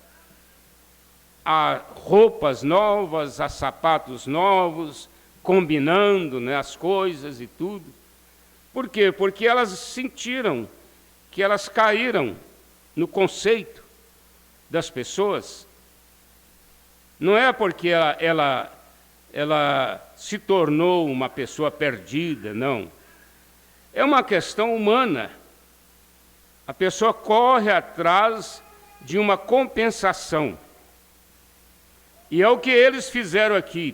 a roupas novas, a sapatos novos, combinando, né, as coisas e tudo. Por quê? Porque elas sentiram que elas caíram no conceito das pessoas. Não é porque ela se tornou uma pessoa perdida, não. É uma questão humana. A pessoa corre atrás de uma compensação. E é o que eles fizeram aqui.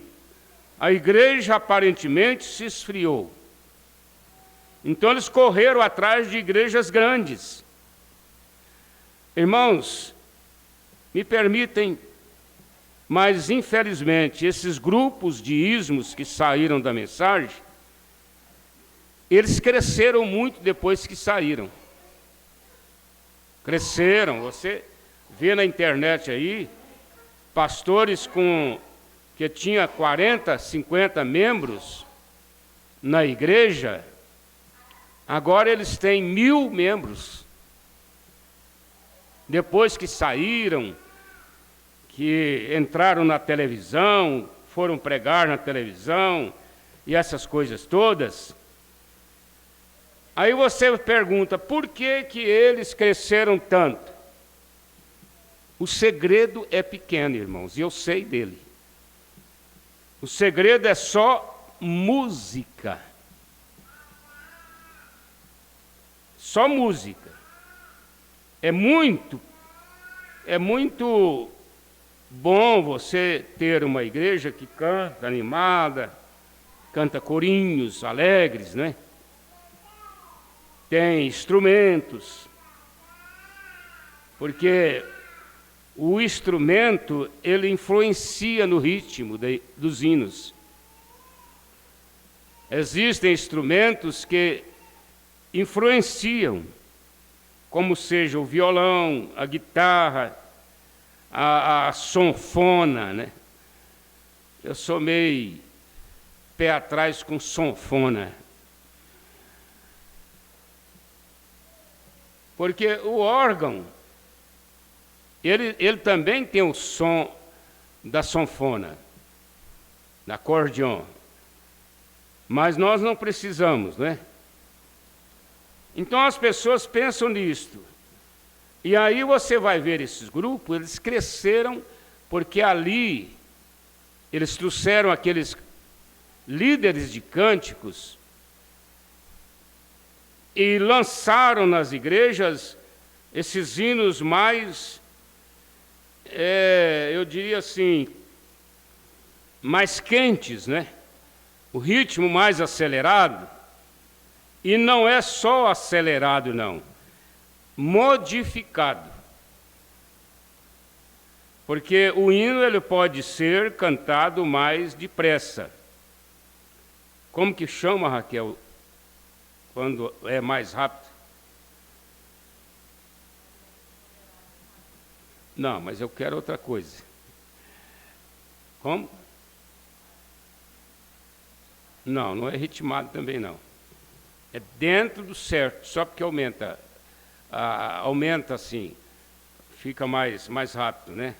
A igreja aparentemente se esfriou. Então eles correram atrás de igrejas grandes. Irmãos, me permitem, mas infelizmente esses grupos de ismos que saíram da mensagem, eles cresceram muito depois que saíram. Cresceram, você vê na internet aí, pastores que tinha 40, 50 membros na igreja, agora eles têm 1000 membros. Depois que saíram, que entraram na televisão, foram pregar na televisão, e essas coisas todas. Aí você pergunta, por que eles cresceram tanto? O segredo é pequeno, irmãos, e eu sei dele. O segredo é só música. Só música. É muito bom você ter uma igreja que canta animada, canta corinhos alegres, né? Tem instrumentos, porque o instrumento, ele influencia no ritmo dos hinos. Existem instrumentos que influenciam, como seja o violão, a guitarra, a sanfona, né? Eu sou meio pé atrás com sanfona. Porque o órgão, ele também tem o som da sanfona, da acordeon. Mas nós não precisamos, né? Então as pessoas pensam nisto. E aí você vai ver esses grupos, eles cresceram porque ali eles trouxeram aqueles líderes de cânticos e lançaram nas igrejas esses hinos mais, eu diria assim, mais quentes, né? O ritmo mais acelerado. E não é só acelerado, não. Modificado. Porque o hino ele pode ser cantado mais depressa. Como que chama, Raquel, quando é mais rápido? Não, mas eu quero outra coisa. Como? Não, não é ritmado também não. É dentro do certo, só porque aumenta assim, fica mais rápido, né?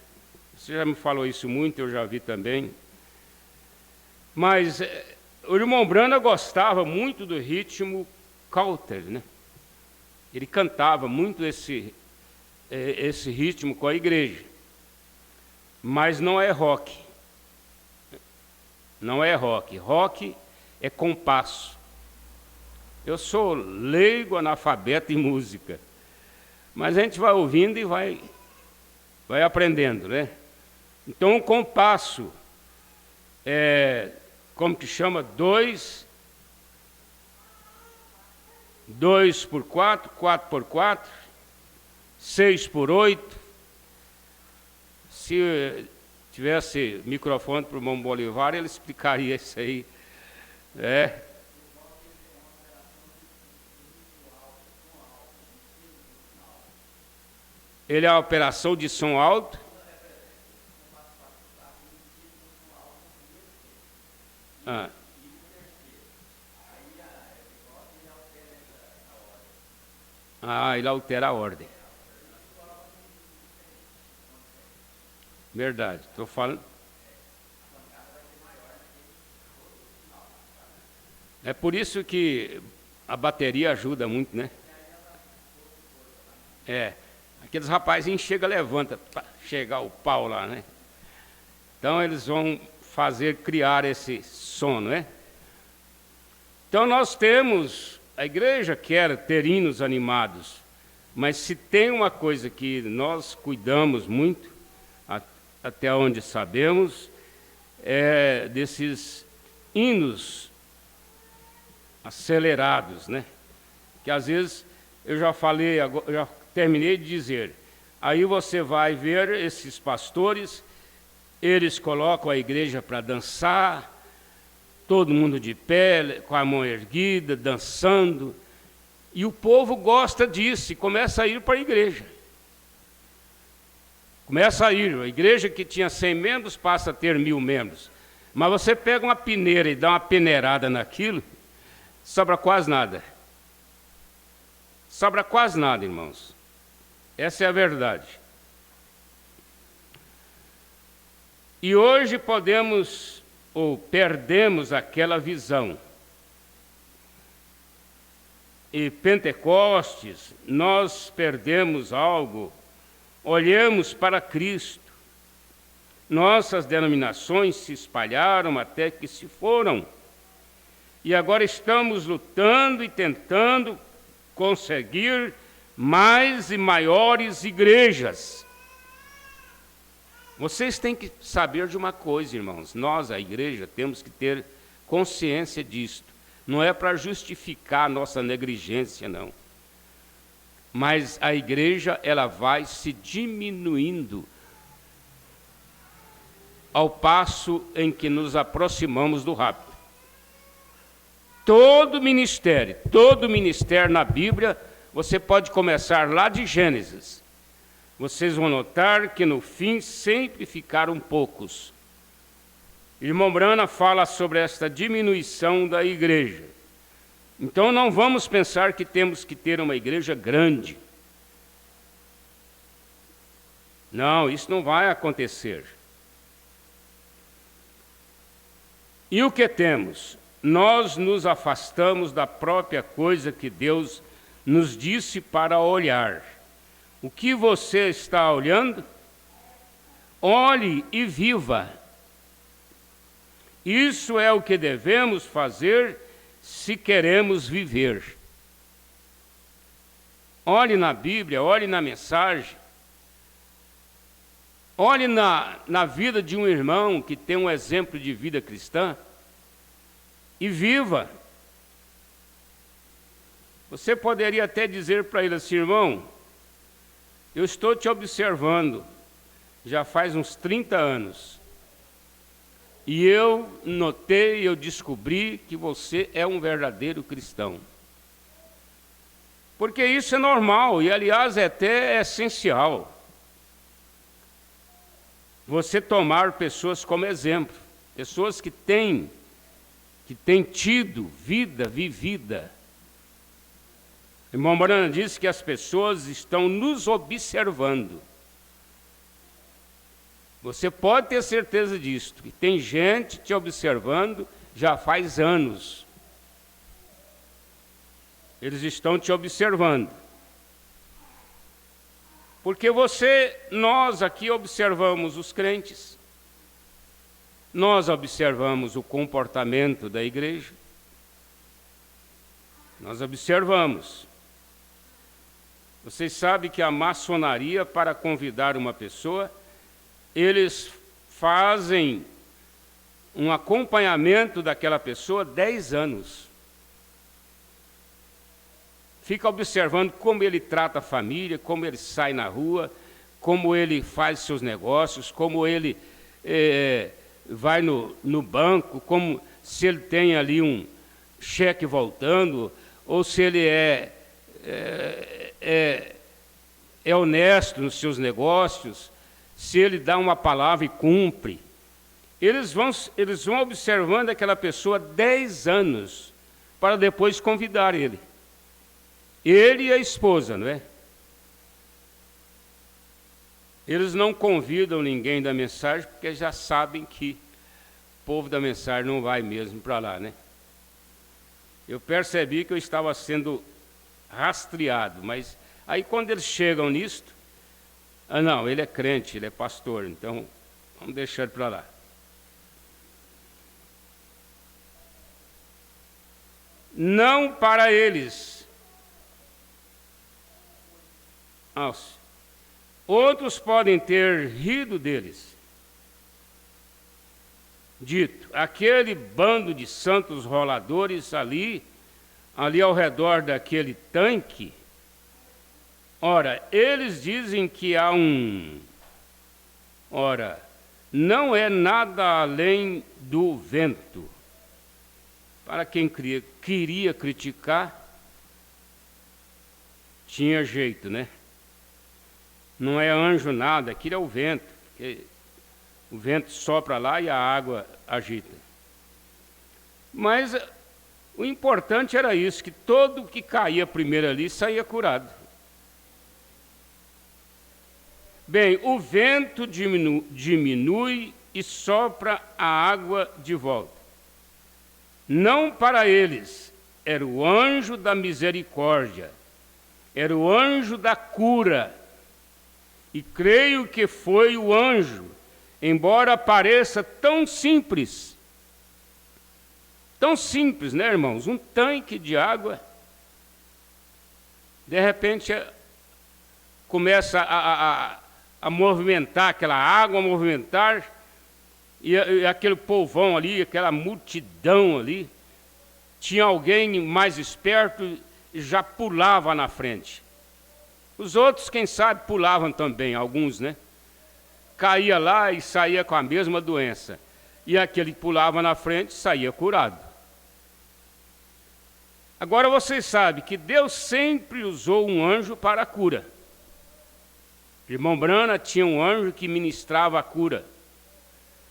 Você já me falou isso muito, eu já vi também. Mas o irmão Brana gostava muito do ritmo Kauter, né? Ele cantava muito esse ritmo com a igreja. Mas não é rock. Não é rock. Rock é compasso. Eu sou leigo, analfabeto em música. Mas a gente vai ouvindo e vai aprendendo, né? Então o compasso como que chama? 2 por 4, 4 por 4, 6 por 8. Se tivesse microfone para o irmão Bolivar, ele explicaria isso aí. Ele é uma operação de som alto. Ele altera a ordem. Verdade, estou falando. É por isso que a bateria ajuda muito, né? Aqueles rapazes chegam, levanta, para chegar o pau lá, né? Então eles vão criar esse som, não é? Então nós temos, a igreja quer ter hinos animados, mas se tem uma coisa que nós cuidamos muito, até onde sabemos, é desses hinos acelerados, né? Que às vezes, eu já falei, eu já terminei de dizer, aí você vai ver esses pastores, eles colocam a igreja para dançar, todo mundo de pé, com a mão erguida, dançando, e o povo gosta disso e começa a ir para a igreja. Começa a ir, a igreja que tinha 100 membros passa a ter 1000 membros. Mas você pega uma peneira e dá uma peneirada naquilo, sobra quase nada. Sobra quase nada, irmãos. Essa é a verdade. E hoje podemos, ou perdemos aquela visão. E Pentecostes, nós perdemos algo, olhamos para Cristo. Nossas denominações se espalharam até que se foram. E agora estamos lutando e tentando conseguir mais e maiores igrejas. Vocês têm que saber de uma coisa, irmãos. Nós, a igreja, temos que ter consciência disto. Não é para justificar a nossa negligência, não. Mas a igreja, ela vai se diminuindo ao passo em que nos aproximamos do rapto. Todo ministério na Bíblia, você pode começar lá de Gênesis. Vocês vão notar que no fim sempre ficaram poucos. Irmão Brana fala sobre esta diminuição da igreja. Então não vamos pensar que temos que ter uma igreja grande. Não, isso não vai acontecer. E o que temos? Nós nos afastamos da própria coisa que Deus nos disse para olhar. O que você está olhando? Olhe e viva. Isso é o que devemos fazer se queremos viver. Olhe na Bíblia, olhe na mensagem. Olhe na vida de um irmão que tem um exemplo de vida cristã e viva. Você poderia até dizer para ele assim: irmão, eu estou te observando já faz uns 30 anos e eu notei, eu descobri que você é um verdadeiro cristão. Porque isso é normal e, aliás, é até essencial. Você tomar pessoas como exemplo, pessoas que têm tido vida vivida. O irmão Brana disse que as pessoas estão nos observando. Você pode ter certeza disso, que tem gente te observando já faz anos. Eles estão te observando. Porque nós aqui observamos os crentes, nós observamos o comportamento da igreja, nós observamos. Vocês sabem que a maçonaria, para convidar uma pessoa, eles fazem um acompanhamento daquela pessoa 10 anos. Fica observando como ele trata a família, como ele sai na rua, como ele faz seus negócios, como ele vai no banco, como se ele tem ali um cheque voltando, ou se ele é honesto nos seus negócios, se ele dá uma palavra e cumpre. Eles vão observando aquela pessoa 10 anos, para depois convidar ele. Ele e a esposa, não é? Eles não convidam ninguém da mensagem, porque já sabem que o povo da mensagem não vai mesmo para lá, né? Eu percebi que eu estava sendo rastreado, mas aí quando eles chegam nisto, não, ele é crente, ele é pastor, então vamos deixar ele para lá. Não para eles. Outros podem ter rido deles, dito, aquele bando de santos roladores ali ao redor daquele tanque, ora, eles dizem que há não é nada além do vento. Para quem queria criticar, tinha jeito, né? Não é anjo nada, aquilo é o vento, porque o vento sopra lá e a água agita. Mas o importante era isso, que todo que caía primeiro ali saía curado. Bem, o vento diminui e sopra a água de volta. Não para eles, era o anjo da misericórdia, era o anjo da cura. E creio que foi o anjo, embora pareça tão simples, né, irmãos? Um tanque de água, de repente começa a movimentar, aquela água a movimentar, e aquele povão ali, aquela multidão ali, tinha alguém mais esperto e já pulava na frente. Os outros, quem sabe, pulavam também, alguns, né? Caía lá e saía com a mesma doença. E aquele que pulava na frente saía curado. Agora vocês sabem que Deus sempre usou um anjo para a cura. Irmão Brana tinha um anjo que ministrava a cura.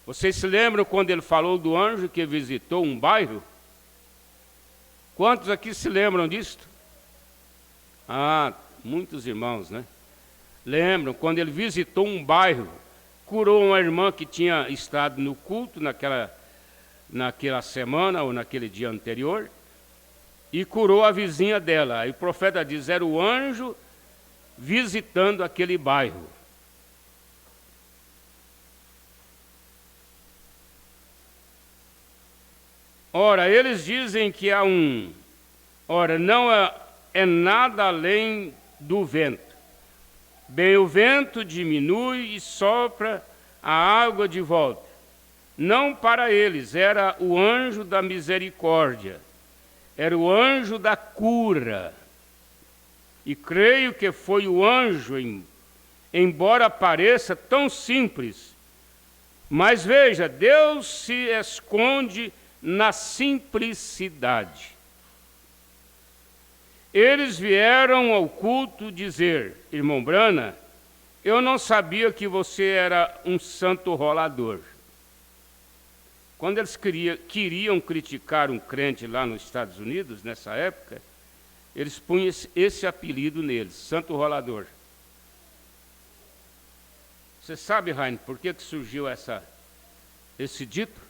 Vocês se lembram quando ele falou do anjo que visitou um bairro? Quantos aqui se lembram disso? Ah, muitos irmãos, né? Lembram quando ele visitou um bairro, curou uma irmã que tinha estado no culto naquela semana ou naquele dia anterior, e curou a vizinha dela. Aí o profeta diz, era o anjo visitando aquele bairro. Ora, eles dizem que há não é nada além do vento. Bem, o vento diminui e sopra a água de volta. Não para eles, era o anjo da misericórdia, era o anjo da cura. E creio que foi o anjo, embora pareça tão simples. Mas veja, Deus se esconde na simplicidade. Eles vieram ao culto dizer, irmão Brana, eu não sabia que você era um santo rolador. Quando eles queriam criticar um crente lá nos Estados Unidos, nessa época, eles punham esse apelido neles, santo rolador. Você sabe, Rainer, por que surgiu esse dito?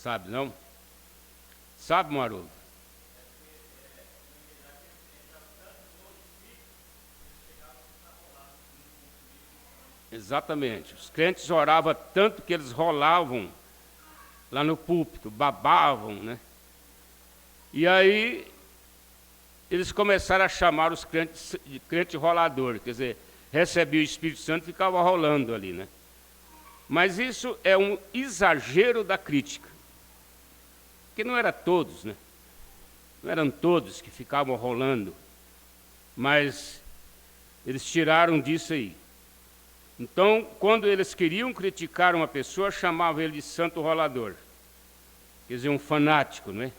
Sabe, não? Sabe, Marulo? Exatamente. Os crentes oravam tanto que eles rolavam lá no púlpito, babavam, né? E aí eles começaram a chamar os crentes de crente rolador, quer dizer, recebia o Espírito Santo e ficava rolando ali, né? Mas isso é um exagero da crítica. Porque não era todos, né? Não eram todos que ficavam rolando, mas eles tiraram disso aí. Então, quando eles queriam criticar uma pessoa, chamavam ele de santo rolador. Quer dizer, um fanático, não é?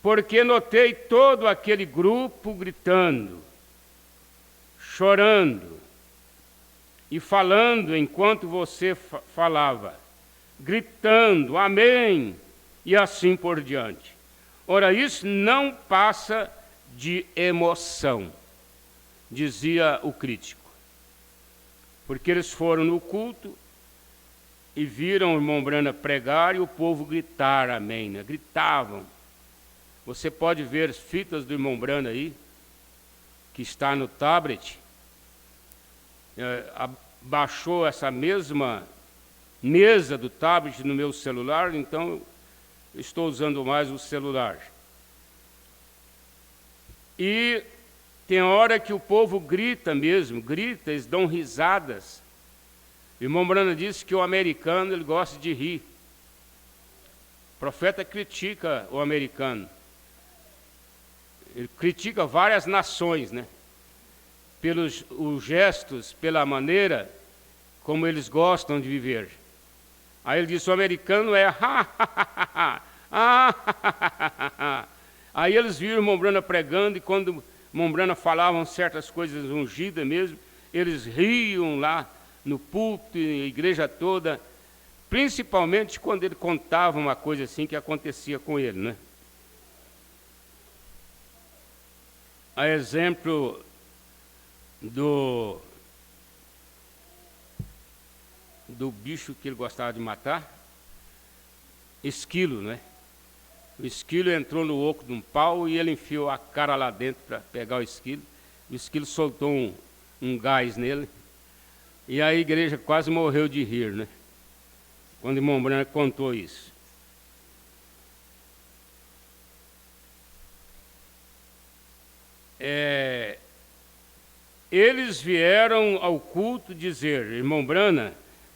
Porque notei todo aquele grupo gritando, chorando e falando enquanto você falava, gritando, amém, e assim por diante. Ora, isso não passa de emoção, dizia o crítico. Porque eles foram no culto e viram o irmão Brana pregar e o povo gritar, amém, né? Gritavam. Você pode ver as fitas do irmão Brana aí, que está no tablet. Baixou essa mesma mesa do tablet no meu celular, então estou usando mais o celular. E tem hora que o povo grita mesmo, eles dão risadas. O irmão Brana disse que o americano ele gosta de rir. O profeta critica o americano. Ele critica várias nações, né? Pelos os gestos, pela maneira como eles gostam de viver. Aí ele disse, o americano é Aí eles viram o irmão Brana pregando, e quando o irmão Brana falavam certas coisas ungidas mesmo, eles riam lá no púlpito, a igreja toda, principalmente quando ele contava uma coisa assim que acontecia com ele, né? A exemplo do bicho que ele gostava de matar, esquilo, né? O esquilo entrou no oco de um pau e ele enfiou a cara lá dentro para pegar o esquilo soltou um gás nele, e a igreja quase morreu de rir, né? Quando o irmão Brana contou isso. Eles vieram ao culto dizer, irmão Brana,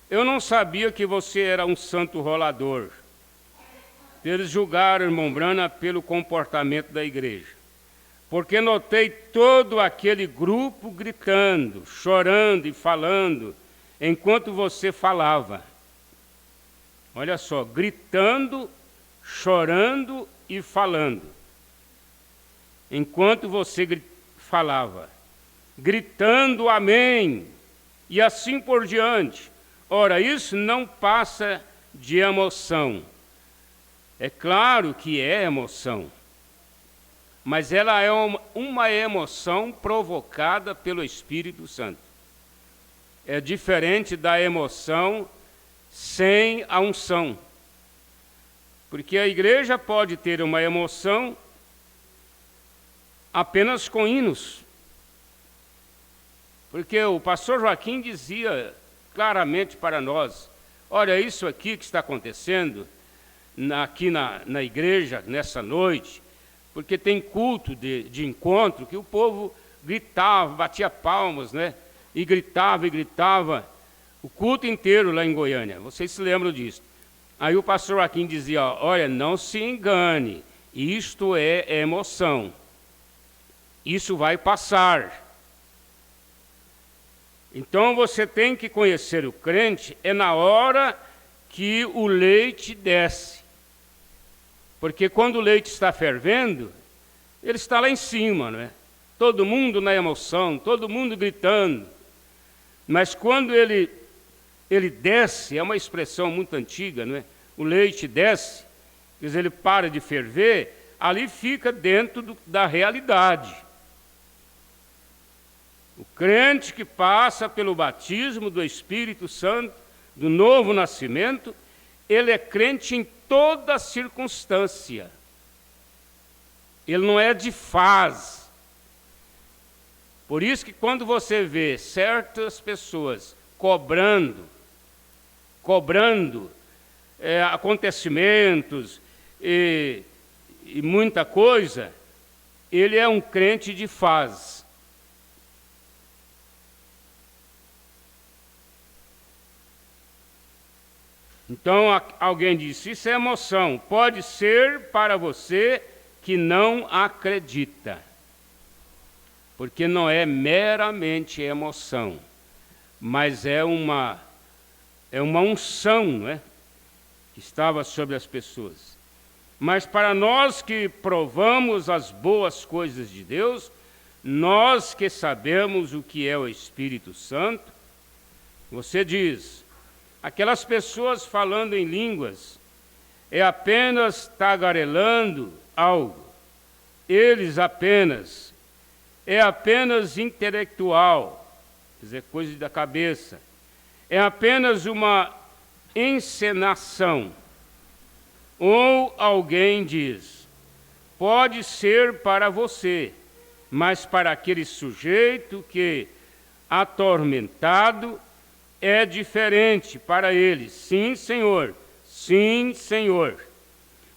eu não sabia que você era um santo rolador. Eles julgaram o irmão Brana pelo comportamento da igreja. Porque notei todo aquele grupo gritando, chorando e falando, enquanto você falava. Olha só, gritando, chorando e falando, enquanto você falava. gritando amém, e assim por diante. Ora, isso não passa de emoção. É claro que é emoção, mas ela é uma emoção provocada pelo Espírito Santo. É diferente da emoção sem a unção. Porque a igreja pode ter uma emoção apenas com hinos. Porque o pastor Joaquim dizia claramente para nós, olha, isso aqui que está acontecendo aqui na igreja, nessa noite, porque tem culto de encontro, que o povo gritava, batia palmas, né? E gritava, o culto inteiro lá em Goiânia. Vocês se lembram disso? Aí o pastor Joaquim dizia, olha, não se engane, isto é emoção. Isso vai passar. Então você tem que conhecer o crente é na hora que o leite desce. Porque quando o leite está fervendo, ele está lá em cima, não é? Todo mundo na emoção, todo mundo gritando. Mas quando ele desce, é uma expressão muito antiga, não é? O leite desce, quer dizer, ele para de ferver, ali fica dentro da realidade. O crente que passa pelo batismo do Espírito Santo, do novo nascimento, ele é crente em toda circunstância. Ele não é de fase. Por isso que quando você vê certas pessoas cobrando acontecimentos e muita coisa, ele é um crente de fase. Então alguém disse, isso é emoção. Pode ser para você que não acredita. Porque não é meramente emoção, mas é uma unção, não é? Que estava sobre as pessoas. Mas para nós que provamos as boas coisas de Deus, nós que sabemos o que é o Espírito Santo, você diz, aquelas pessoas falando em línguas é apenas tagarelando algo. Eles é apenas intelectual, quer dizer, coisa da cabeça. É apenas uma encenação. Ou alguém diz, pode ser para você, mas para aquele sujeito que, atormentado, é diferente para ele. Sim, Senhor. Sim, Senhor.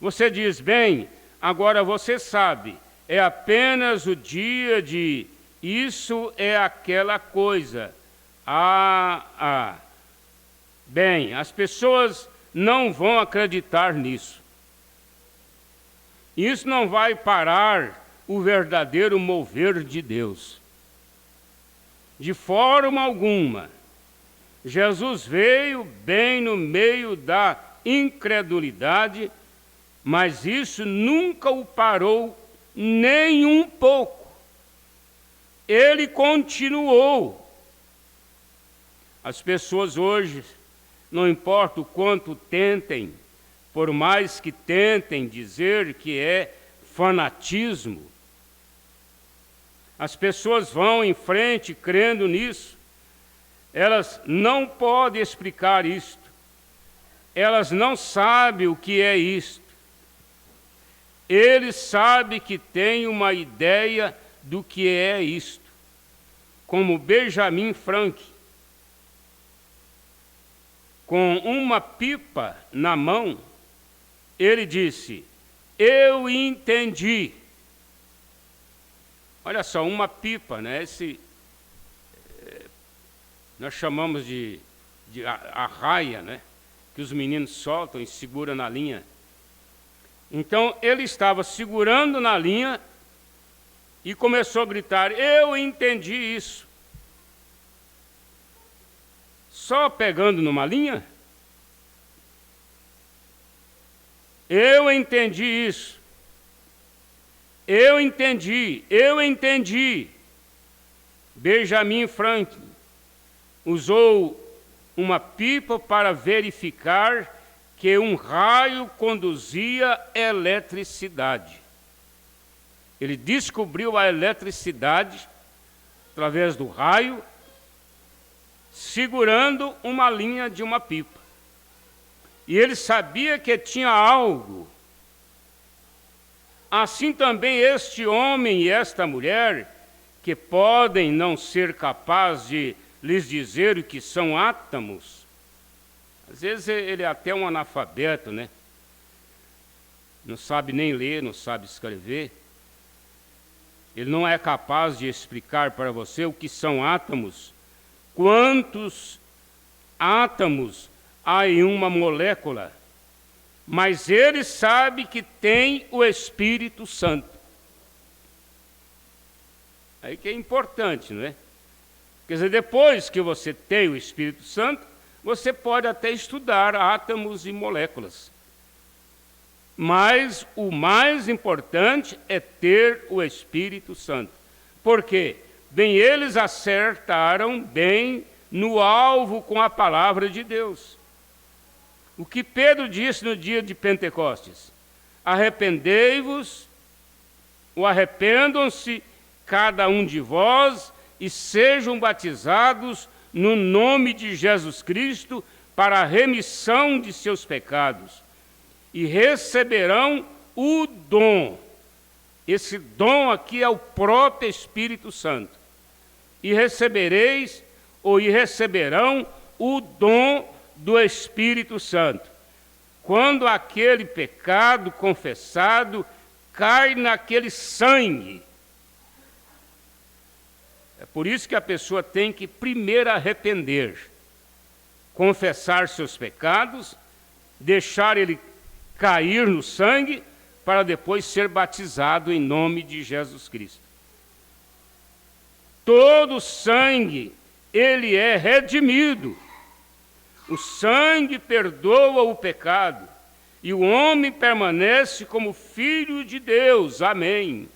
Você diz, bem, agora você sabe, é apenas o dia de isso é aquela coisa. Bem, as pessoas não vão acreditar nisso. Isso não vai parar o verdadeiro mover de Deus. De forma alguma. Jesus veio bem no meio da incredulidade, mas isso nunca o parou nem um pouco. Ele continuou. As pessoas hoje, não importa o quanto tentem, por mais que tentem dizer que é fanatismo, as pessoas vão em frente crendo nisso. Elas não podem explicar isto. Elas não sabem o que é isto. Eles sabem que têm uma ideia do que é isto. Como Benjamin Franklin, com uma pipa na mão, ele disse, eu entendi. Olha só, uma pipa, né? Nós chamamos de arraia, né? Que os meninos soltam e seguram na linha. Então, ele estava segurando na linha e começou a gritar, eu entendi isso. Só pegando numa linha? Eu entendi isso. Eu entendi. Benjamin Franklin usou uma pipa para verificar que um raio conduzia eletricidade. Ele descobriu a eletricidade através do raio, segurando uma linha de uma pipa. E ele sabia que tinha algo. Assim também este homem e esta mulher, que podem não ser capazes de lhes dizer o que são átomos. Às vezes ele é até um analfabeto, né? Não sabe nem ler, não sabe escrever. Ele não é capaz de explicar para você o que são átomos. Quantos átomos há em uma molécula? Mas ele sabe que tem o Espírito Santo. Aí que é importante, não é? Quer dizer, depois que você tem o Espírito Santo, você pode até estudar átomos e moléculas. Mas o mais importante é ter o Espírito Santo. Por quê? Bem, eles acertaram bem no alvo com a palavra de Deus. O que Pedro disse no dia de Pentecostes: arrependei-vos, ou arrependam-se cada um de vós, e sejam batizados no nome de Jesus Cristo para a remissão de seus pecados, e receberão o dom. Esse dom aqui é o próprio Espírito Santo. E recebereis, ou e receberão o dom do Espírito Santo, quando aquele pecado confessado cai naquele sangue. É por isso que a pessoa tem que primeiro arrepender, confessar seus pecados, deixar ele cair no sangue, para depois ser batizado em nome de Jesus Cristo. Todo sangue, ele é redimido. O sangue perdoa o pecado, e o homem permanece como filho de Deus. Amém.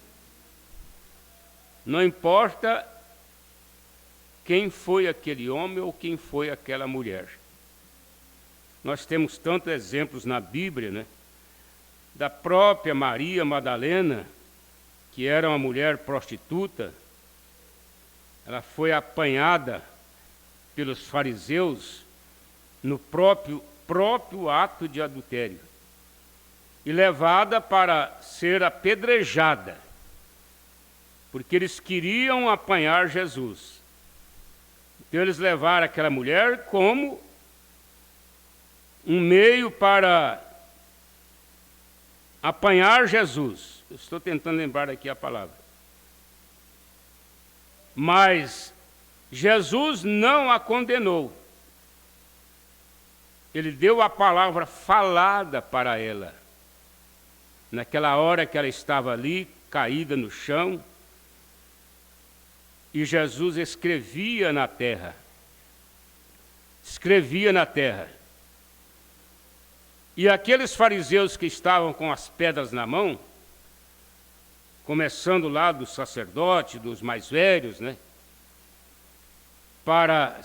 Não importa quem foi aquele homem ou quem foi aquela mulher. Nós temos tantos exemplos na Bíblia, né? Da própria Maria Madalena, que era uma mulher prostituta. Ela foi apanhada pelos fariseus no próprio ato de adultério e levada para ser apedrejada, porque eles queriam apanhar Jesus. Então eles levaram aquela mulher como um meio para apanhar Jesus. Eu estou tentando lembrar aqui a palavra. Mas Jesus não a condenou. Ele deu a palavra falada para ela. Naquela hora que ela estava ali, caída no chão, e Jesus escrevia na terra. Escrevia na terra. E aqueles fariseus que estavam com as pedras na mão, começando lá do sacerdote, dos mais velhos, né? Para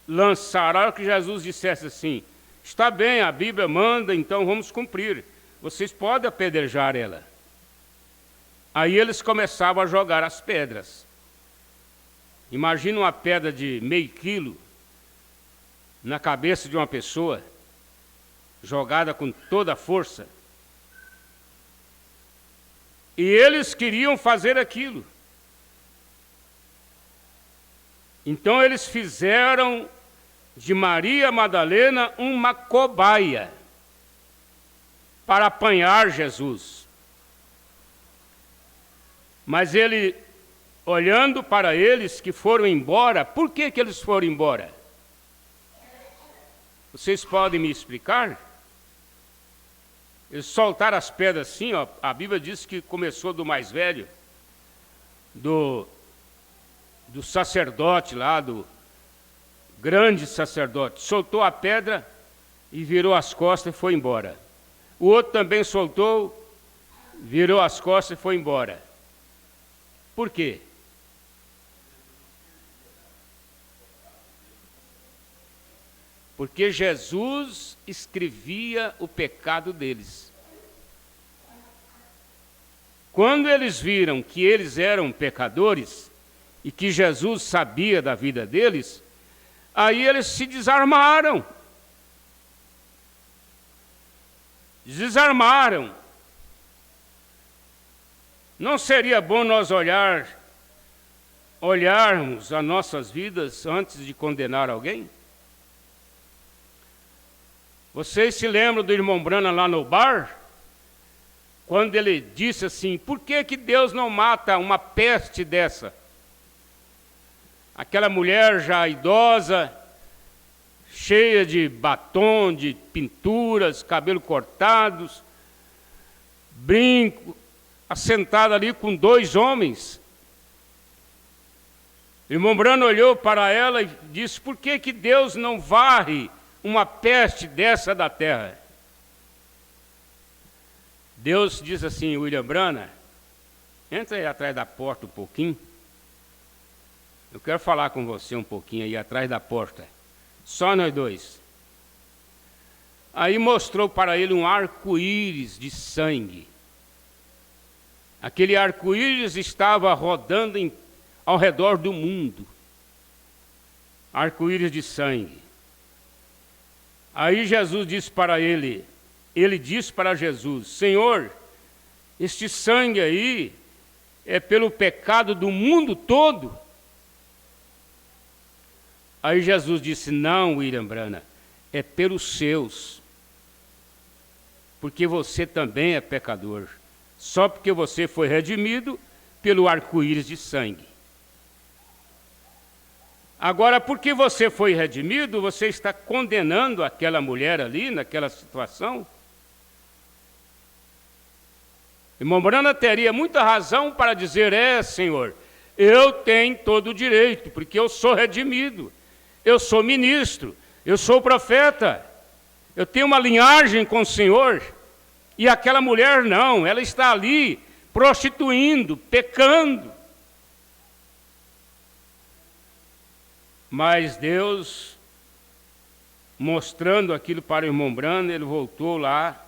lançar, a hora que Jesus dissesse assim: está bem, a Bíblia manda, então vamos cumprir. Vocês podem apedrejar ela. Aí eles começavam a jogar as pedras. Imagina uma pedra de meio quilo na cabeça de uma pessoa, jogada com toda a força. E eles queriam fazer aquilo. Então eles fizeram de Maria Madalena uma cobaia para apanhar Jesus. Mas ele, olhando para eles que foram embora, por que eles foram embora? Vocês podem me explicar? Eles soltaram as pedras assim, ó. A Bíblia diz que começou do mais velho, do sacerdote lá, do grande sacerdote. Soltou a pedra e virou as costas e foi embora. O outro também soltou, virou as costas e foi embora. Por quê?
porque Jesus escrevia o pecado deles. Quando eles viram que eles eram pecadores e que Jesus sabia da vida deles, aí eles se desarmaram. Desarmaram. Não seria bom nós olharmos as nossas vidas antes de condenar alguém? Vocês se lembram do irmão Branham lá no bar? Quando ele disse assim, por que Deus não mata uma peste dessa? Aquela mulher já idosa, cheia de batom, de pinturas, cabelo cortados, brinco, assentada ali com 2 homens. O irmão Branham olhou para ela e disse, por que Deus não varre uma peste dessa da terra? Deus diz assim, William Branham, entra aí atrás da porta um pouquinho. Eu quero falar com você um pouquinho aí atrás da porta. Só nós 2. Aí mostrou para ele um arco-íris de sangue. Aquele arco-íris estava rodando ao redor do mundo. Arco-íris de sangue. Aí Jesus disse para ele disse para Jesus, Senhor, este sangue aí é pelo pecado do mundo todo? Aí Jesus disse, não, William Branham, é pelos seus, porque você também é pecador, só porque você foi redimido pelo arco-íris de sangue. Agora, porque você foi redimido, você está condenando aquela mulher ali, naquela situação? Irmão Branham teria muita razão para dizer, Senhor, eu tenho todo o direito, porque eu sou redimido, eu sou ministro, eu sou profeta, eu tenho uma linhagem com o Senhor, e aquela mulher não, ela está ali prostituindo, pecando. Mas Deus, mostrando aquilo para o irmão Branham, ele voltou lá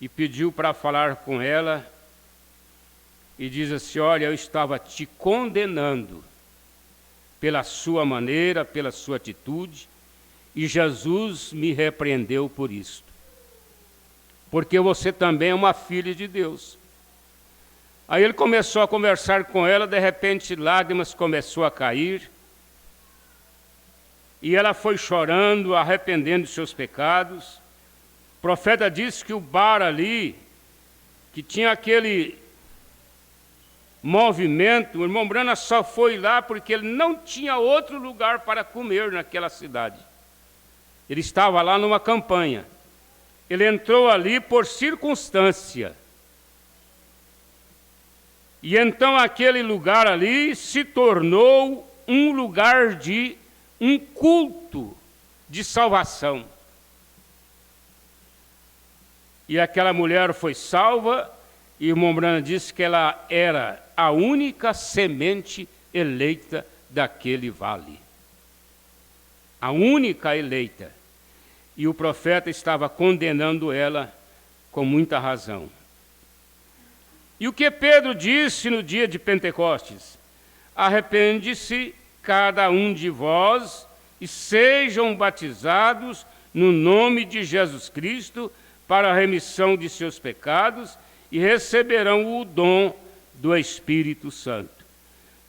e pediu para falar com ela e diz assim, olha, eu estava te condenando pela sua maneira, pela sua atitude, e Jesus me repreendeu por isso. Porque você também é uma filha de Deus. Aí ele começou a conversar com ela, de repente lágrimas começou a cair, e ela foi chorando, arrependendo de seus pecados. O profeta disse que o bar ali, que tinha aquele movimento, o irmão Branham só foi lá porque ele não tinha outro lugar para comer naquela cidade. Ele estava lá numa campanha. Ele entrou ali por circunstância. E então aquele lugar ali se tornou um lugar de um culto de salvação. E aquela mulher foi salva, e o irmão Branham disse que ela era a única semente eleita daquele vale. A única eleita. E o profeta estava condenando ela com muita razão. E o que Pedro disse no dia de Pentecostes? Arrepende-se cada um de vós e sejam batizados no nome de Jesus Cristo para a remissão de seus pecados e receberão o dom do Espírito Santo.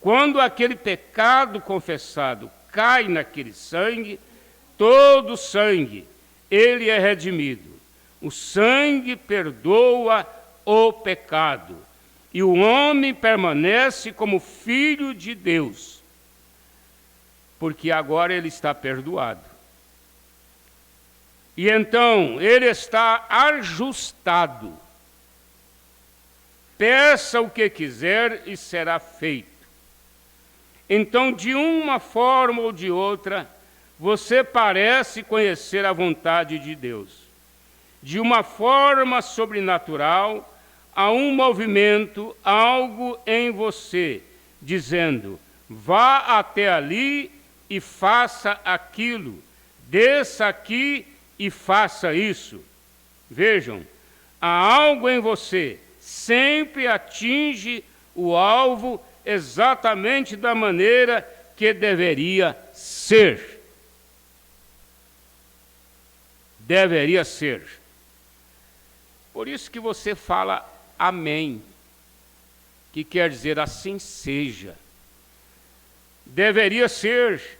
Quando aquele pecado confessado cai naquele sangue, todo sangue, ele é redimido. O sangue perdoa o pecado e o homem permanece como filho de Deus, porque agora ele está perdoado. E então ele está ajustado. Peça o que quiser e será feito. Então, de uma forma ou de outra, você parece conhecer a vontade de Deus. De uma forma sobrenatural, há um movimento, algo em você, dizendo, vá até ali e faça aquilo. desça aqui e faça isso. Vejam, há algo em você, sempre atinge o alvo exatamente da maneira que deveria ser. Deveria ser. Por isso que você fala amém, que quer dizer assim seja. Deveria ser.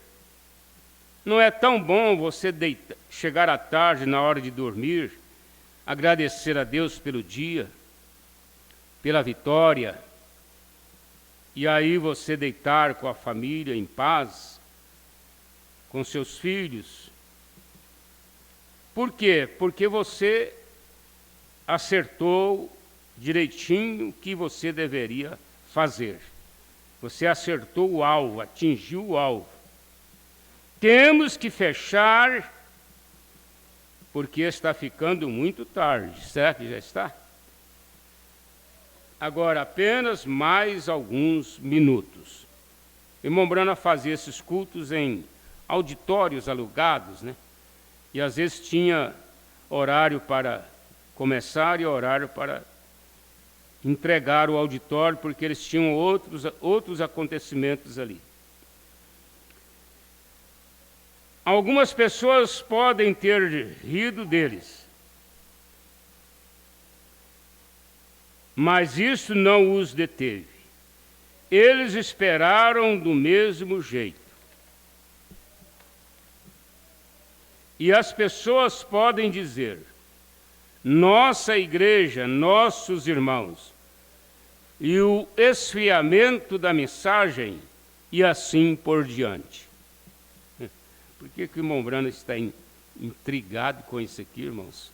Não é tão bom você chegar à tarde, na hora de dormir, agradecer a Deus pelo dia, pela vitória, e aí você deitar com a família em paz, com seus filhos. Por quê? Porque você acertou direitinho o que você deveria fazer. Você acertou o alvo, atingiu o alvo. Temos que fechar, porque está ficando muito tarde. Será que já está? Agora, apenas mais alguns minutos. Irmão Brana fazia esses cultos em auditórios alugados, né? E às vezes tinha horário para começar e horário para entregar o auditório, porque eles tinham outros acontecimentos ali. Algumas pessoas podem ter rido deles, mas isso não os deteve. Eles esperaram do mesmo jeito. E as pessoas podem dizer, nossa igreja, nossos irmãos, e o esfriamento da mensagem, e assim por diante. Por que o irmão Brana está intrigado com isso aqui, irmãos?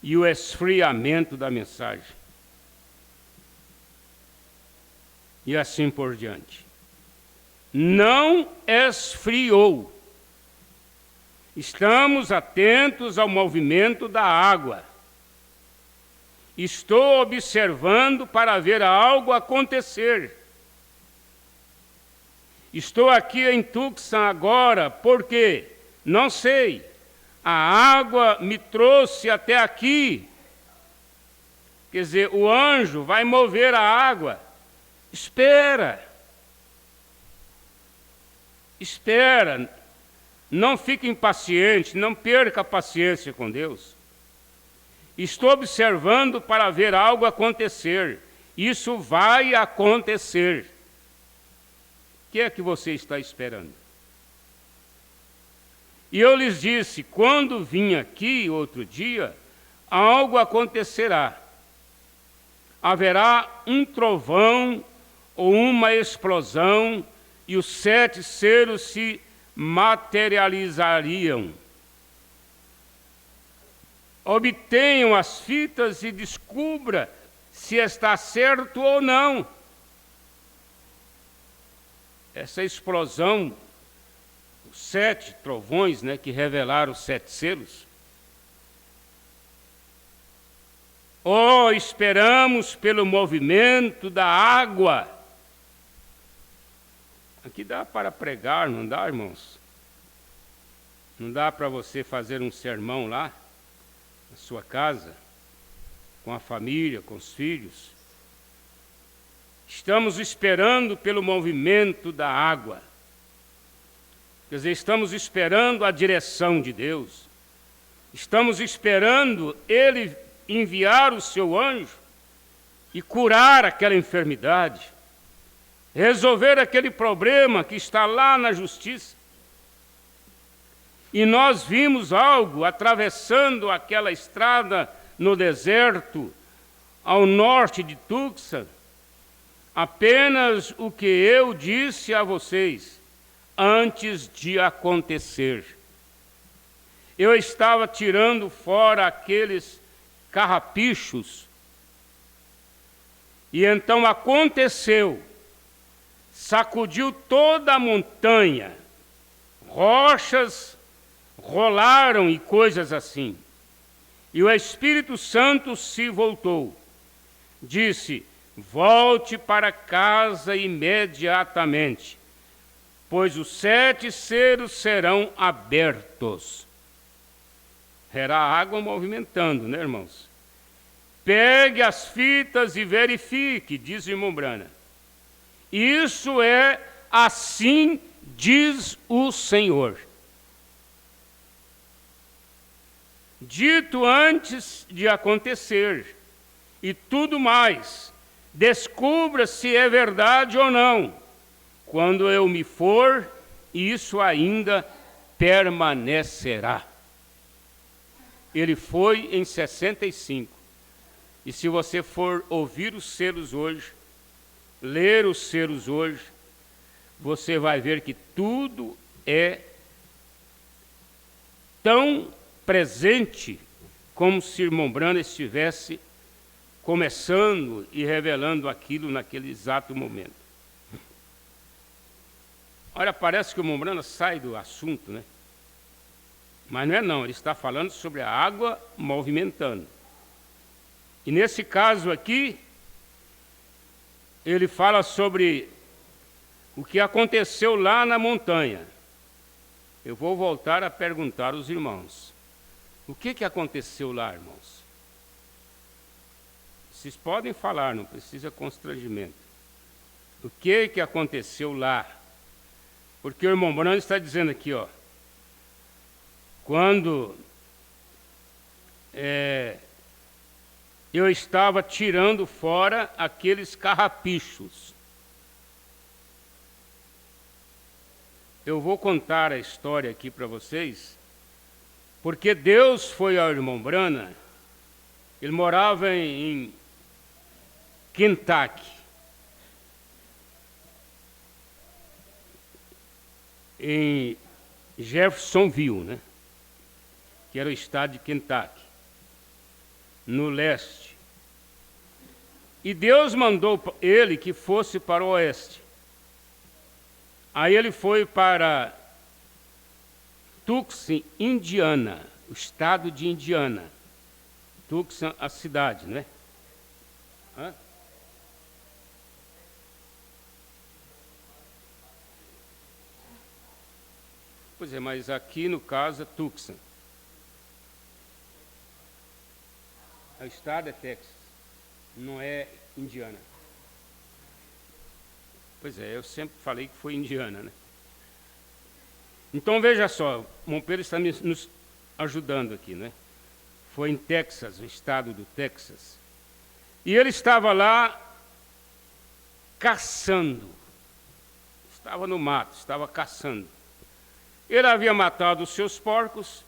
E o esfriamento da mensagem. E assim por diante. Não esfriou. Estamos atentos ao movimento da água. Estou observando para ver algo acontecer. Estou aqui em Tucson agora, porque, não sei, a água me trouxe até aqui. Quer dizer, o anjo vai mover a água. Espera. Espera. Não fique impaciente, não perca a paciência com Deus. Estou observando para ver algo acontecer. Isso vai acontecer. O que é que você está esperando? E eu lhes disse, quando vim aqui outro dia, algo acontecerá. Haverá um trovão ou uma explosão, e os 7 selos se materializariam. Obtenham as fitas e descubra se está certo ou não. Essa explosão, os 7 trovões, né, que revelaram os 7 selos. Oh, esperamos pelo movimento da água. Aqui dá para pregar, não dá, irmãos? Não dá para você fazer um sermão lá, na sua casa, com a família, com os filhos. Estamos esperando pelo movimento da água. Quer dizer, estamos esperando a direção de Deus. Estamos esperando Ele enviar o seu anjo e curar aquela enfermidade, resolver aquele problema que está lá na justiça. E nós vimos algo atravessando aquela estrada no deserto, ao norte de Tucson, apenas o que eu disse a vocês antes de acontecer. Eu estava tirando fora aqueles carrapichos, e então aconteceu, sacudiu toda a montanha, rochas rolaram e coisas assim. E o Espírito Santo se voltou, disse, volte para casa imediatamente. pois os 7 selos serão abertos. Era a água movimentando, né, irmãos? Pegue as fitas e verifique, diz o irmão Branham. Isso é assim diz o Senhor. Dito antes de acontecer, e tudo mais, descubra se é verdade ou não. Quando eu me for, isso ainda permanecerá. Ele foi em 65. E se você for ouvir os selos hoje, ler os selos hoje, você vai ver que tudo é tão presente como se irmão Branham estivesse começando e revelando aquilo naquele exato momento. Olha, parece que o irmão Branham sai do assunto, né? Mas não é não, ele está falando sobre a água movimentando. E nesse caso aqui, ele fala sobre o que aconteceu lá na montanha. Eu vou voltar a perguntar aos irmãos. O que aconteceu lá, irmãos? Vocês podem falar, não precisa constrangimento. O que aconteceu lá? Porque o irmão Branham está dizendo aqui, ó, quando eu estava tirando fora aqueles carrapichos. Eu vou contar a história aqui para vocês, porque Deus foi ao irmão Branham, ele morava em Kentucky, em Jeffersonville, né? Que era o estado de Kentucky, no leste. E Deus mandou ele que fosse para o oeste. Aí ele foi para Tucson, Indiana, o estado de Indiana. Tucson, a cidade, né? Hã? Pois é, mas aqui no caso é Tucson. O estado é Texas, não é Indiana. Pois é, eu sempre falei que foi Indiana, né? Então veja só, o Pedro está nos ajudando aqui, né? Foi em Texas, o estado do Texas. E ele estava lá caçando. Estava no mato, estava caçando. Ele havia matado os seus porcos,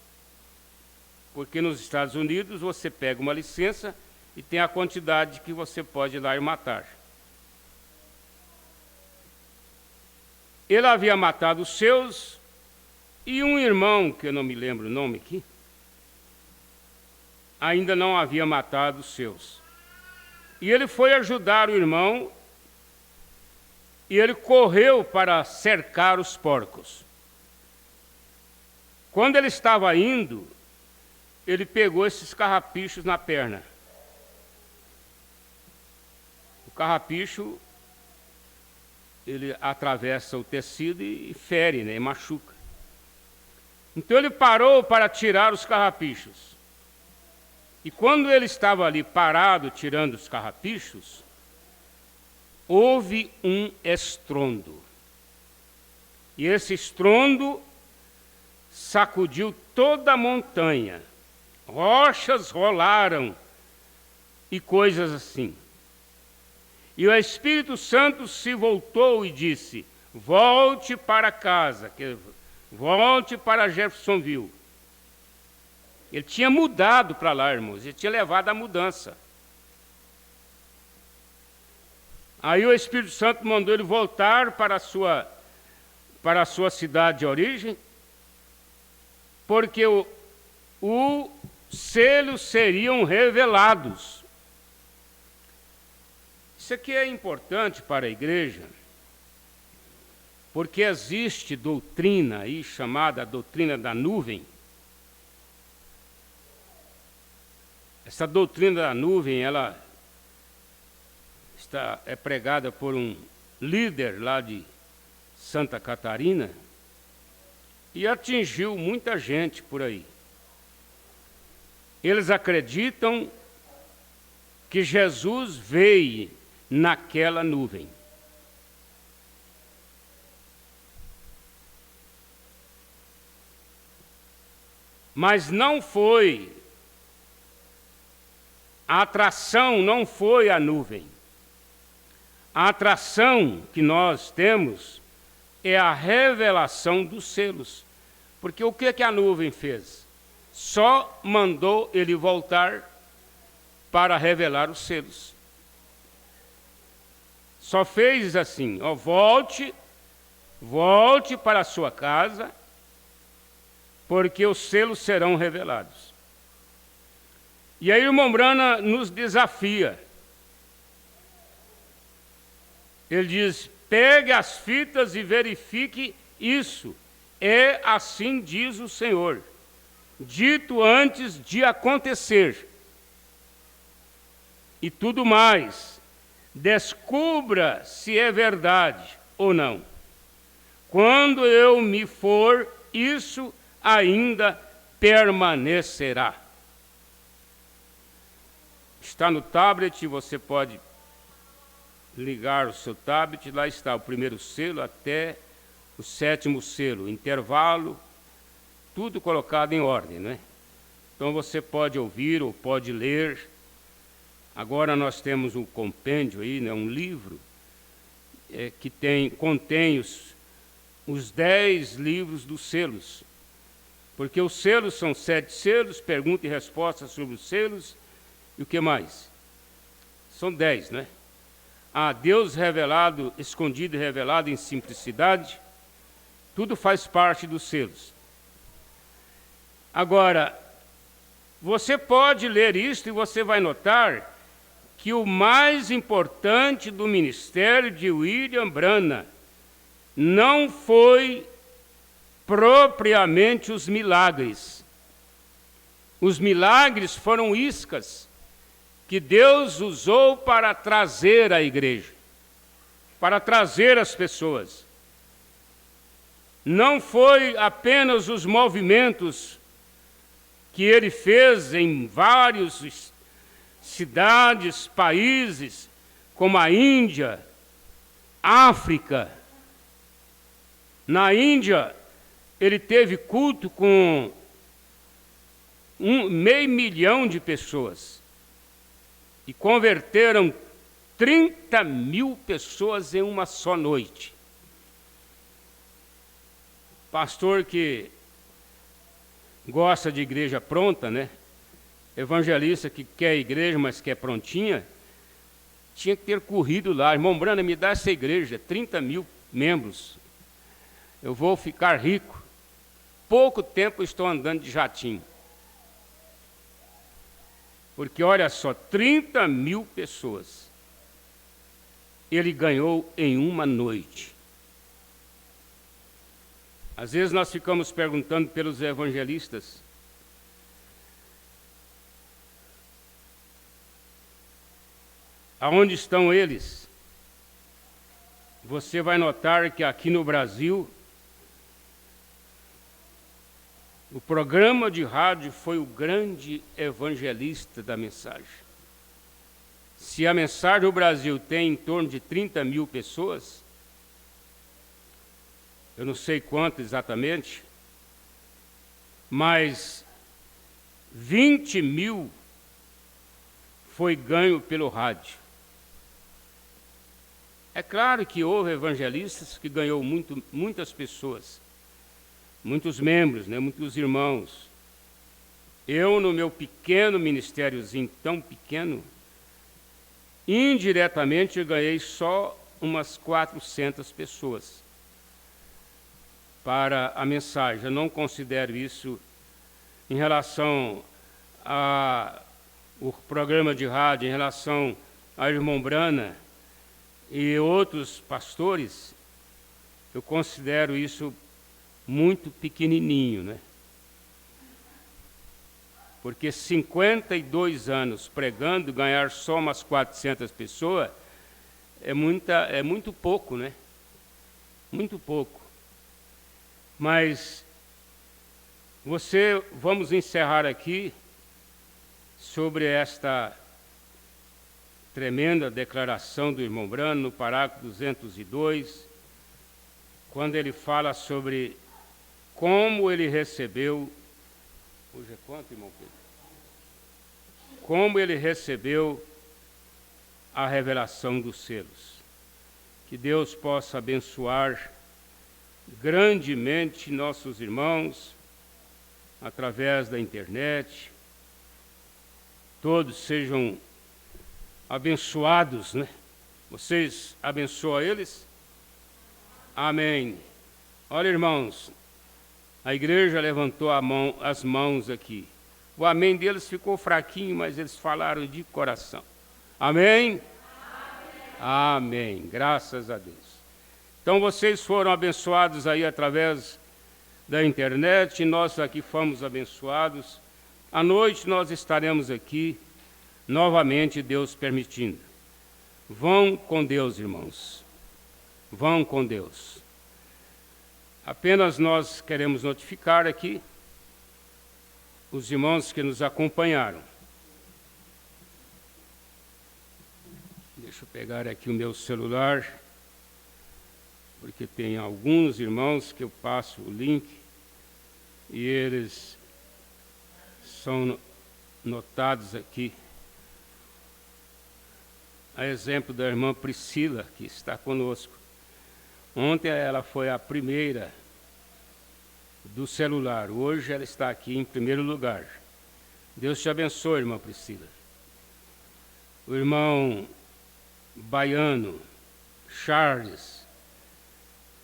porque nos Estados Unidos você pega uma licença e tem a quantidade que você pode ir lá e matar. Ele havia matado os seus e um irmão, que eu não me lembro o nome aqui, ainda não havia matado os seus. E ele foi ajudar o irmão e ele correu para cercar os porcos. Quando ele estava indo, ele pegou esses carrapichos na perna. O carrapicho, ele atravessa o tecido e fere, né, e machuca. Então ele parou para tirar os carrapichos. E quando ele estava ali parado, tirando os carrapichos, houve um estrondo. E esse estrondo sacudiu toda a montanha. Rochas rolaram e coisas assim. E o Espírito Santo se voltou e disse: volte para casa, volte para Jeffersonville. Ele tinha mudado para lá, irmãos, ele tinha levado a mudança. Aí o Espírito Santo mandou ele voltar para a sua cidade de origem, porque os selos seriam revelados. Isso aqui é importante para a igreja, porque existe doutrina aí chamada doutrina da nuvem. Essa doutrina da nuvem, ela é pregada por um líder lá de Santa Catarina, e atingiu muita gente por aí. Eles acreditam que Jesus veio naquela nuvem. Mas não foi, a atração não foi a nuvem. A atração que nós temos é a revelação dos selos. Porque o que a nuvem fez? Só mandou ele voltar para revelar os selos. Só fez assim, ó, volte para a sua casa, porque os selos serão revelados. E aí o irmão Branham nos desafia. Ele diz, pegue as fitas e verifique isso. É assim diz o Senhor, dito antes de acontecer. E tudo mais, descubra se é verdade ou não. Quando eu me for, isso ainda permanecerá. Está no tablet, você pode ligar o seu tablet, lá está o primeiro selo até o 7º selo, intervalo, tudo colocado em ordem, né? Então você pode ouvir ou pode ler. Agora nós temos um compêndio aí, né, um livro, que contém os 10 livros dos selos. Porque os selos são 7 selos, pergunta e resposta sobre os selos, e o que mais? São 10, né? Deus revelado, escondido e revelado em simplicidade, tudo faz parte dos selos. Agora, você pode ler isto e você vai notar que o mais importante do ministério de William Branham não foi propriamente os milagres. Os milagres foram iscas que Deus usou para trazer a igreja, para trazer as pessoas. Não foi apenas os movimentos que ele fez em várias cidades, países, como a Índia, África. Na Índia, ele teve culto com 500 mil de pessoas. E converteram 30 mil pessoas em uma só noite. Pastor que gosta de igreja pronta, né? Evangelista que quer igreja, mas quer prontinha, tinha que ter corrido lá. Irmão Branham, me dá essa igreja, 30 mil membros. Eu vou ficar rico. Pouco tempo estou andando de jatinho. Porque, olha só, 30 mil pessoas ele ganhou em uma noite. Às vezes nós ficamos perguntando pelos evangelistas, aonde estão eles? Você vai notar que aqui no Brasil, o programa de rádio foi o grande evangelista da mensagem. Se a mensagem do Brasil tem em torno de 30 mil pessoas, eu não sei quanto exatamente, mas 20 mil foi ganho pelo rádio. É claro que houve evangelistas que ganhou muitas pessoas, muitos membros, né, muitos irmãos. Eu, no meu pequeno ministériozinho, tão pequeno, indiretamente eu ganhei só umas 400 pessoas para a mensagem. Eu não considero isso em relação ao programa de rádio, em relação ao irmão Branham e outros pastores, eu considero isso muito pequenininho, né? Porque 52 anos pregando, ganhar só umas 400 pessoas, é muito pouco, né? muito pouco. Mas vamos encerrar aqui sobre esta tremenda declaração do irmão Branham no parágrafo 202, quando ele fala sobre como ele recebeu, hoje é quanto, irmão Pedro? Como ele recebeu a revelação dos selos. Que Deus possa abençoar grandemente nossos irmãos através da internet. Todos sejam abençoados, né? Vocês abençoam eles? Amém. Olha, irmãos, a igreja levantou as mãos aqui. O amém deles ficou fraquinho, mas eles falaram de coração. Amém? Amém. Graças a Deus. Então vocês foram abençoados aí através da internet, nós aqui fomos abençoados. À noite nós estaremos aqui, novamente, Deus permitindo. Vão com Deus, irmãos. Vão com Deus. Apenas nós queremos notificar aqui os irmãos que nos acompanharam. Deixa eu pegar aqui o meu celular, porque tem alguns irmãos que eu passo o link e eles são notados aqui. A exemplo da irmã Priscila, que está conosco. Ontem ela foi a primeira do celular, hoje ela está aqui em primeiro lugar. Deus te abençoe, irmã Priscila. O irmão Baiano, Charles,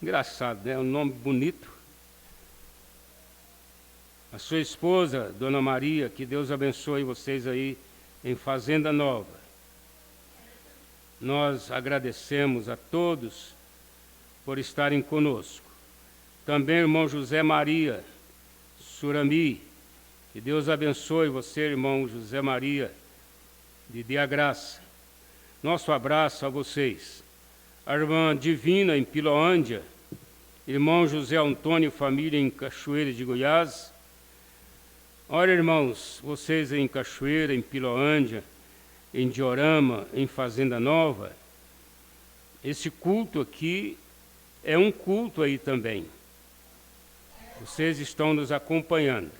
engraçado, né? Um nome bonito. A sua esposa, Dona Maria, que Deus abençoe vocês aí em Fazenda Nova. Nós agradecemos a todos por estarem conosco. Também o irmão José Maria Surami, que Deus abençoe você, irmão José Maria, de dê a graça. Nosso abraço a vocês. A irmã Divina, em Piloândia, irmão José Antônio, família em Cachoeira de Goiás. Olha, irmãos, vocês em Cachoeira, em Piloândia, em Diorama, em Fazenda Nova, esse culto aqui é um culto aí também. Vocês estão nos acompanhando.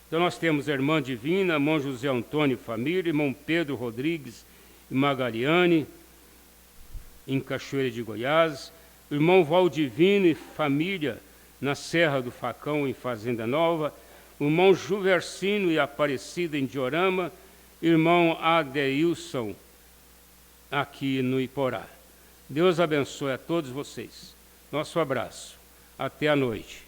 Então nós temos a irmã Divina, irmão José Antônio, família, irmão Pedro Rodrigues e Magaliane, em Cachoeira de Goiás, o irmão Valdivino e família, na Serra do Facão, em Fazenda Nova, o irmão Juversino e Aparecida, em Diorama, irmão Adeilson, aqui no Iporá. Deus abençoe a todos vocês. Nosso abraço. Até a noite.